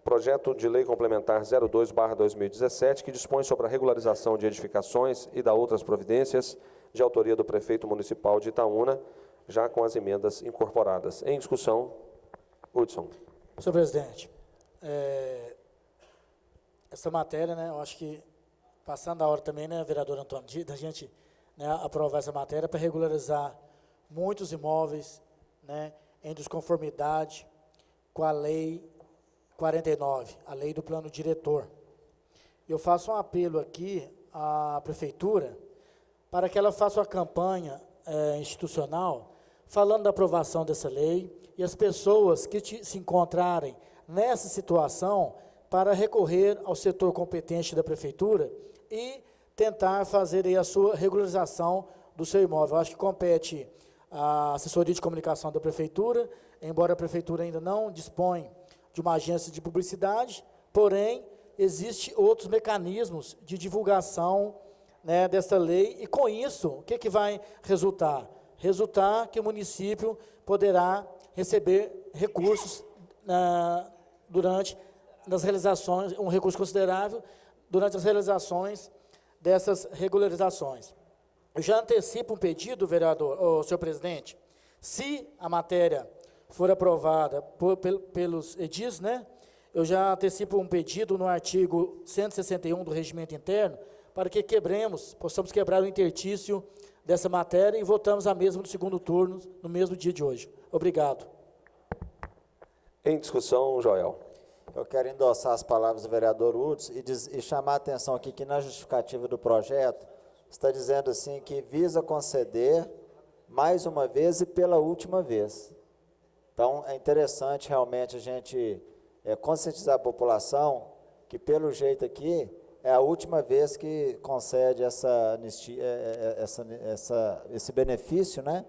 projeto de lei complementar 02/2017, que dispõe sobre a regularização de edificações e da outras providências, de autoria do prefeito municipal de Itaúna, já com as emendas incorporadas. Em discussão, Hudson. Senhor presidente, essa matéria, né, eu acho que, passando a hora também, né, vereador Antônio, da gente, né, aprovar essa matéria para regularizar muitos imóveis, né, em desconformidade com a Lei 49, a Lei do Plano Diretor. Eu faço um apelo aqui à Prefeitura para que ela faça uma campanha institucional falando da aprovação dessa lei e as pessoas que se encontrarem nessa situação para recorrer ao setor competente da prefeitura e tentar fazer aí a sua regularização do seu imóvel. Eu acho que compete à assessoria de comunicação da prefeitura, embora a prefeitura ainda não dispõe de uma agência de publicidade, porém, existem outros mecanismos de divulgação, né, desta lei, e com isso, o que vai resultar? Resultar que o município poderá receber recursos durante as realizações, um recurso considerável durante as realizações dessas regularizações. Eu já antecipo um pedido, vereador, senhor presidente, se a matéria for aprovada pelos edis, né, eu já antecipo um pedido no artigo 161 do Regimento Interno, para que possamos quebrar o intertício dessa matéria e votamos a mesma no segundo turno, no mesmo dia de hoje. Obrigado. Em discussão, Joel. Eu quero endossar as palavras do vereador Udes e chamar a atenção aqui que na justificativa do projeto está dizendo assim que visa conceder mais uma vez e pela última vez. Então, é interessante realmente a gente conscientizar a população que, pelo jeito aqui, é a última vez que concede essa anistia, esse benefício, né?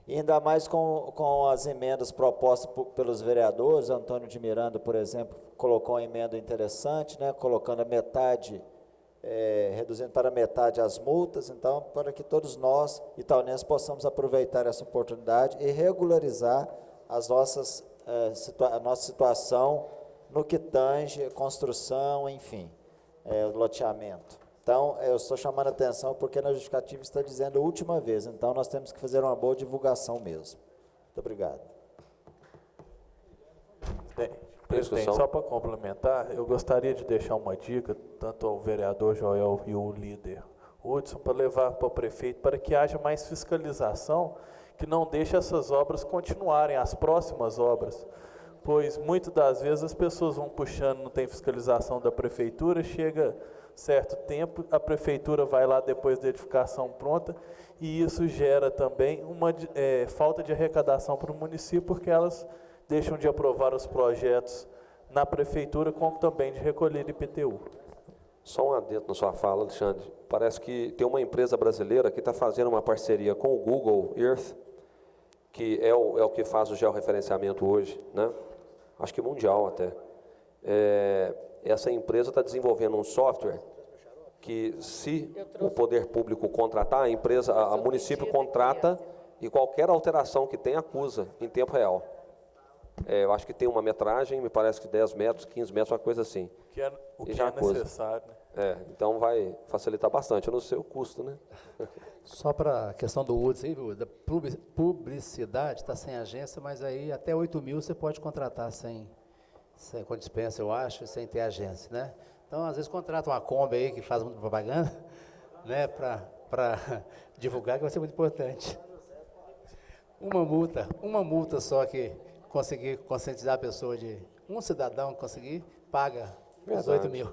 E ainda mais com as emendas propostas pelos vereadores. Antônio de Miranda, por exemplo, colocou uma emenda interessante, né? Colocando a metade, reduzindo para metade as multas. Então, para que todos nós, itaunenses, possamos aproveitar essa oportunidade e regularizar a nossa situação no que tange construção, enfim, loteamento. Então, eu estou chamando a atenção porque na justificativa está dizendo a última vez. Então, nós temos que fazer uma boa divulgação mesmo. Muito obrigado. Presidente, só para complementar, eu gostaria de deixar uma dica, tanto ao vereador Joel e o líder Hudson, para levar para o prefeito, para que haja mais fiscalização, que não deixe essas obras continuarem, as próximas obras, pois muitas das vezes as pessoas vão puxando, não tem fiscalização da prefeitura, chega certo tempo, a prefeitura vai lá depois da edificação pronta, e isso gera também uma falta de arrecadação para o município, porque elas deixam de aprovar os projetos na prefeitura, como também de recolher IPTU. Só um adendo na sua fala, Alexandre. Parece que tem uma empresa brasileira que está fazendo uma parceria com o Google Earth, que é o que faz o georreferenciamento hoje, né? Acho que mundial até. Essa empresa está desenvolvendo um software que, se o poder público contratar, a município contrata e qualquer alteração que tem acusa em tempo real. Eu acho que tem uma metragem, me parece que 10 metros, 15 metros, uma coisa assim. O que é necessário, né? Então vai facilitar bastante, eu não sei o custo, né? Só para a questão do UDS aí, da publicidade, está sem agência, mas aí até 8 mil você pode contratar com dispensa, eu acho, sem ter agência, né? Então, às vezes, contrata uma Kombi aí que faz muita propaganda, né, para divulgar, que vai ser muito importante. Uma multa só que conseguir conscientizar a pessoa um cidadão que conseguir, paga os 8 mil.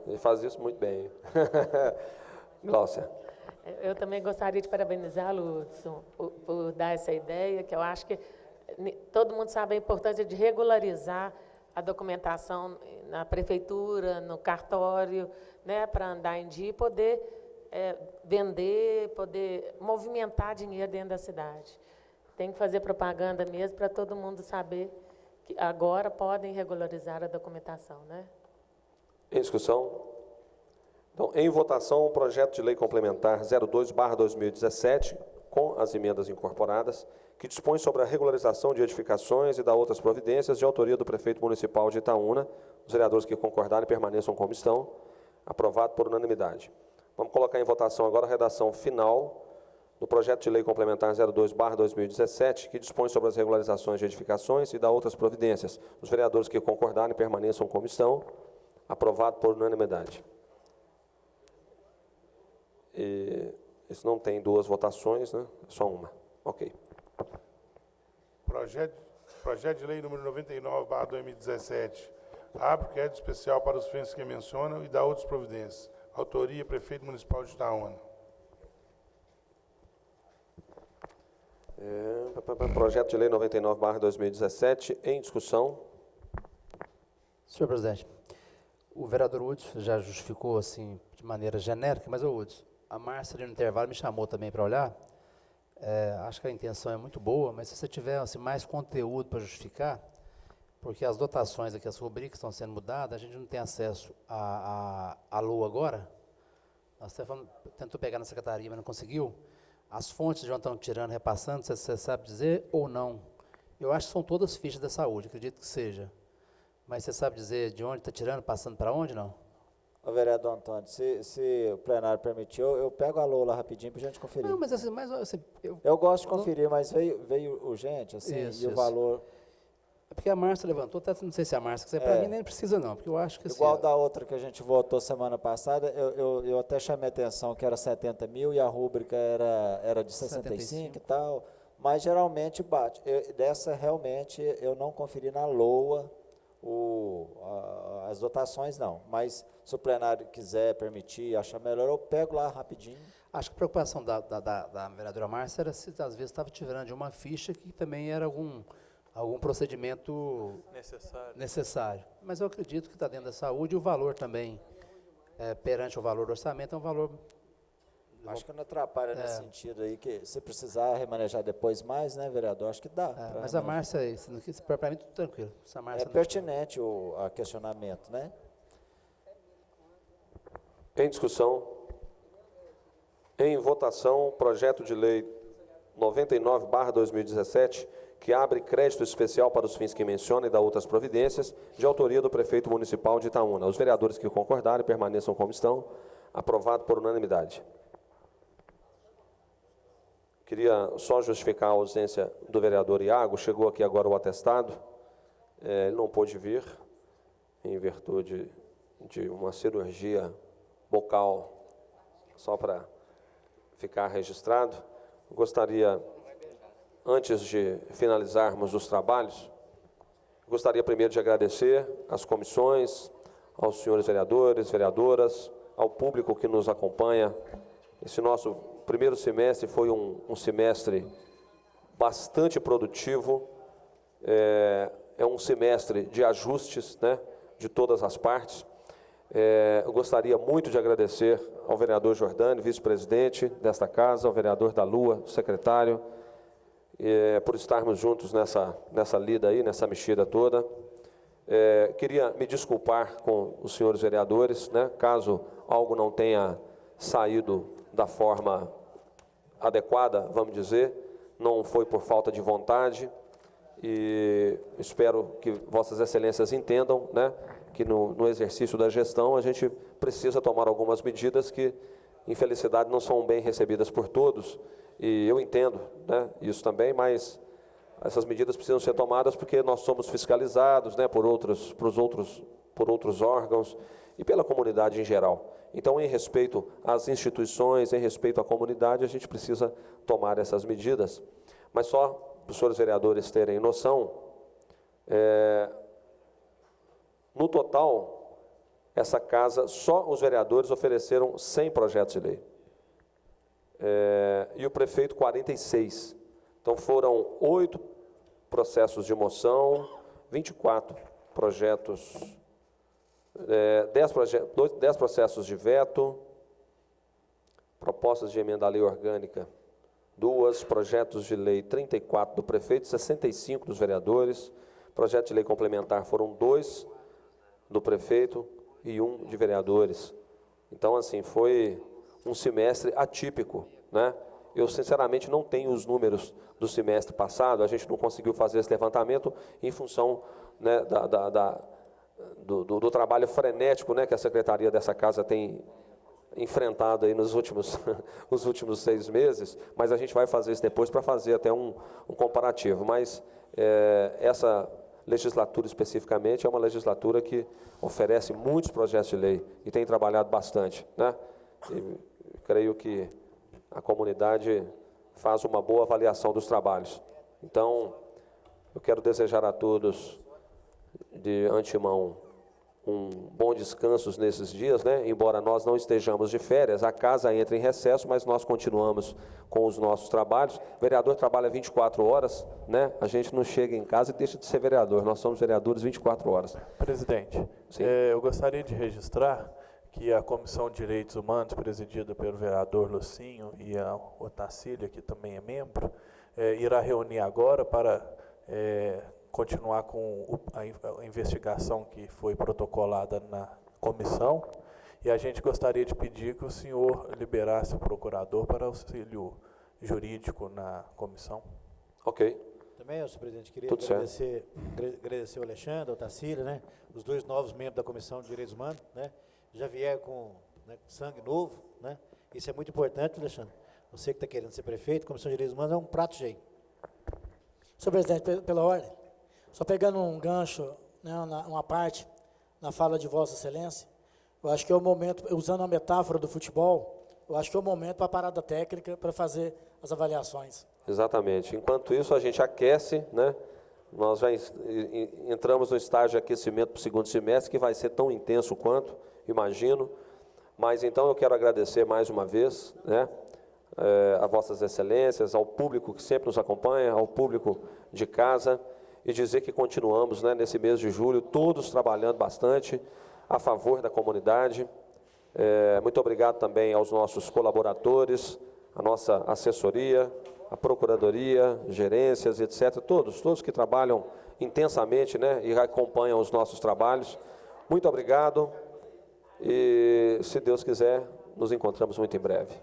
Ele faz isso muito bem. Gláucia. Eu também gostaria de parabenizá-lo, Hudson, por dar essa ideia, que eu acho que todo mundo sabe a importância de regularizar a documentação na prefeitura, no cartório, né, para andar em dia e poder vender, poder movimentar dinheiro dentro da cidade. Tem que fazer propaganda mesmo para todo mundo saber que agora podem regularizar a documentação, né? Em discussão? Então, em votação, o projeto de lei complementar 02/2017, com as emendas incorporadas, que dispõe sobre a regularização de edificações e da outras providências de autoria do prefeito municipal de Itaúna. Os vereadores que concordarem permaneçam como estão. Aprovado por unanimidade. Vamos colocar em votação agora a redação final do projeto de lei complementar 02/2017, que dispõe sobre as regularizações de edificações e da outras providências. Os vereadores que concordarem permaneçam como estão. Aprovado por unanimidade. Isso não tem duas votações, né? É só uma. Ok. Projeto de lei número 99/2017. Abre crédito especial para os fins que mencionam e dá outras providências. Autoria, Prefeito Municipal de Itaúna. Projeto de Lei 99/2017, em discussão. Senhor presidente, o vereador Hudson já justificou assim de maneira genérica, mas, Hudson, a Márcia ali no intervalo me chamou também para olhar. Acho que a intenção é muito boa, mas se você tiver assim, mais conteúdo para justificar, porque as dotações aqui, as rubricas estão sendo mudadas, a gente não tem acesso à LOA agora. Nós tentou pegar na secretaria, mas não conseguiu. As fontes de onde estão tirando, repassando, você sabe dizer ou não? Eu acho que são todas fichas da saúde, acredito que seja. Mas você sabe dizer de onde está tirando, passando para onde, não? Ô, vereador Antônio, se o plenário permitir, eu pego a LOA lá rapidinho para a gente conferir. Não, mas assim, eu gosto de conferir, mas veio urgente, assim, isso, o valor... É porque a Márcia levantou, até não sei se a Márcia quiser, para mim nem precisa não, porque eu acho que... Igual assim, da outra que a gente votou semana passada, eu até chamei a atenção que era 70 mil e a rúbrica era de 65 e tal, mas geralmente bate. Dessa realmente eu não conferi na LOA as dotações não, mas se o plenário quiser permitir, achar melhor, eu pego lá rapidinho. Acho que a preocupação da vereadora Márcia era se às vezes estava tirando de uma ficha que também era algum procedimento necessário. Mas eu acredito que está dentro da saúde e o valor também, perante o valor do orçamento, é um valor... Acho que não atrapalha nesse sentido aí, que se precisar remanejar depois mais, né, vereador, acho que dá. Mas a Márcia, para mim, tudo tranquilo. É pertinente o questionamento, né? Em discussão, em votação, projeto de lei 99/2017, que abre crédito especial para os fins que menciona e dá outras providências, de autoria do prefeito municipal de Itaúna. Os vereadores que concordarem permaneçam como estão. Aprovado por unanimidade. Queria só justificar a ausência do vereador Iago. Chegou aqui agora o atestado. Ele não pôde vir, em virtude de uma cirurgia bucal, só para ficar registrado. Gostaria, antes de finalizarmos os trabalhos, gostaria primeiro de agradecer às comissões, aos senhores vereadores, vereadoras, ao público que nos acompanha. Esse nosso primeiro semestre foi um semestre bastante produtivo, é um semestre de ajustes, né, de todas as partes. Eu gostaria muito de agradecer ao vereador Jordani, vice-presidente desta casa, ao vereador da Lua, secretário, por estarmos juntos nessa lida aí, nessa mexida toda. Queria me desculpar com os senhores vereadores, né, caso algo não tenha saído da forma adequada, vamos dizer, não foi por falta de vontade, e espero que vossas excelências entendam, né, que no exercício da gestão a gente precisa tomar algumas medidas que, infelicidade, não são bem recebidas por todos, e eu entendo, né, isso também, mas essas medidas precisam ser tomadas porque nós somos fiscalizados, né, por outros órgãos e pela comunidade em geral. Então, em respeito às instituições, em respeito à comunidade, a gente precisa tomar essas medidas. Mas só para os senhores vereadores terem noção, no total, essa casa, só os vereadores ofereceram 100 projetos de lei. E o prefeito 46. Então, foram 8 processos de moção, 24 projetos, 10 processos de veto, propostas de emenda à lei orgânica, 2 projetos de lei, 34 do prefeito, 65 dos vereadores, projeto de lei complementar foram 2 do prefeito e 1 de vereadores. Então, assim, foi um semestre atípico, né? Eu, sinceramente, não tenho os números do semestre passado, a gente não conseguiu fazer esse levantamento em função, né, do trabalho frenético, né, que a secretaria dessa casa tem enfrentado aí nos últimos 6 meses, mas a gente vai fazer isso depois para fazer até um comparativo. Mas essa legislatura especificamente é uma legislatura que oferece muitos projetos de lei e tem trabalhado bastante, né? E creio que a comunidade faz uma boa avaliação dos trabalhos. Então, eu quero desejar a todos, de antemão, um bom descanso nesses dias, né? Embora nós não estejamos de férias, a casa entra em recesso, mas nós continuamos com os nossos trabalhos. O vereador trabalha 24 horas, né? A gente não chega em casa e deixa de ser vereador, nós somos vereadores 24 horas. Presidente, eu gostaria de registrar que a Comissão de Direitos Humanos, presidida pelo vereador Lucinho e a Otacília, que também é membro, irá reunir agora para continuar com a investigação que foi protocolada na comissão, e a gente gostaria de pedir que o senhor liberasse o procurador para auxílio jurídico na comissão. Ok. Também, senhor presidente, queria Tudo agradecer o Alexandre, o Otacília, né, os dois novos membros da Comissão de Direitos Humanos, né, já vieram com, né, sangue novo, né, isso é muito importante, Alexandre. Você que está querendo ser prefeito, a Comissão de Direitos Humanos é um prato cheio. Senhor presidente, pela ordem, só pegando um gancho, né, uma parte na fala de Vossa Excelência, eu acho que é o momento, usando a metáfora do futebol, eu acho que é o momento para a parada técnica para fazer as avaliações. Exatamente. Enquanto isso, a gente aquece, né? Nós já entramos no estágio de aquecimento para o segundo semestre, que vai ser tão intenso quanto, imagino. Mas então eu quero agradecer mais uma vez, né, a Vossas Excelências, ao público que sempre nos acompanha, ao público de casa, e dizer que continuamos, né, nesse mês de julho, todos trabalhando bastante a favor da comunidade. Muito obrigado também aos nossos colaboradores, a nossa assessoria, a procuradoria, gerências, etc. Todos que trabalham intensamente, né, e acompanham os nossos trabalhos. Muito obrigado e, se Deus quiser, nos encontramos muito em breve.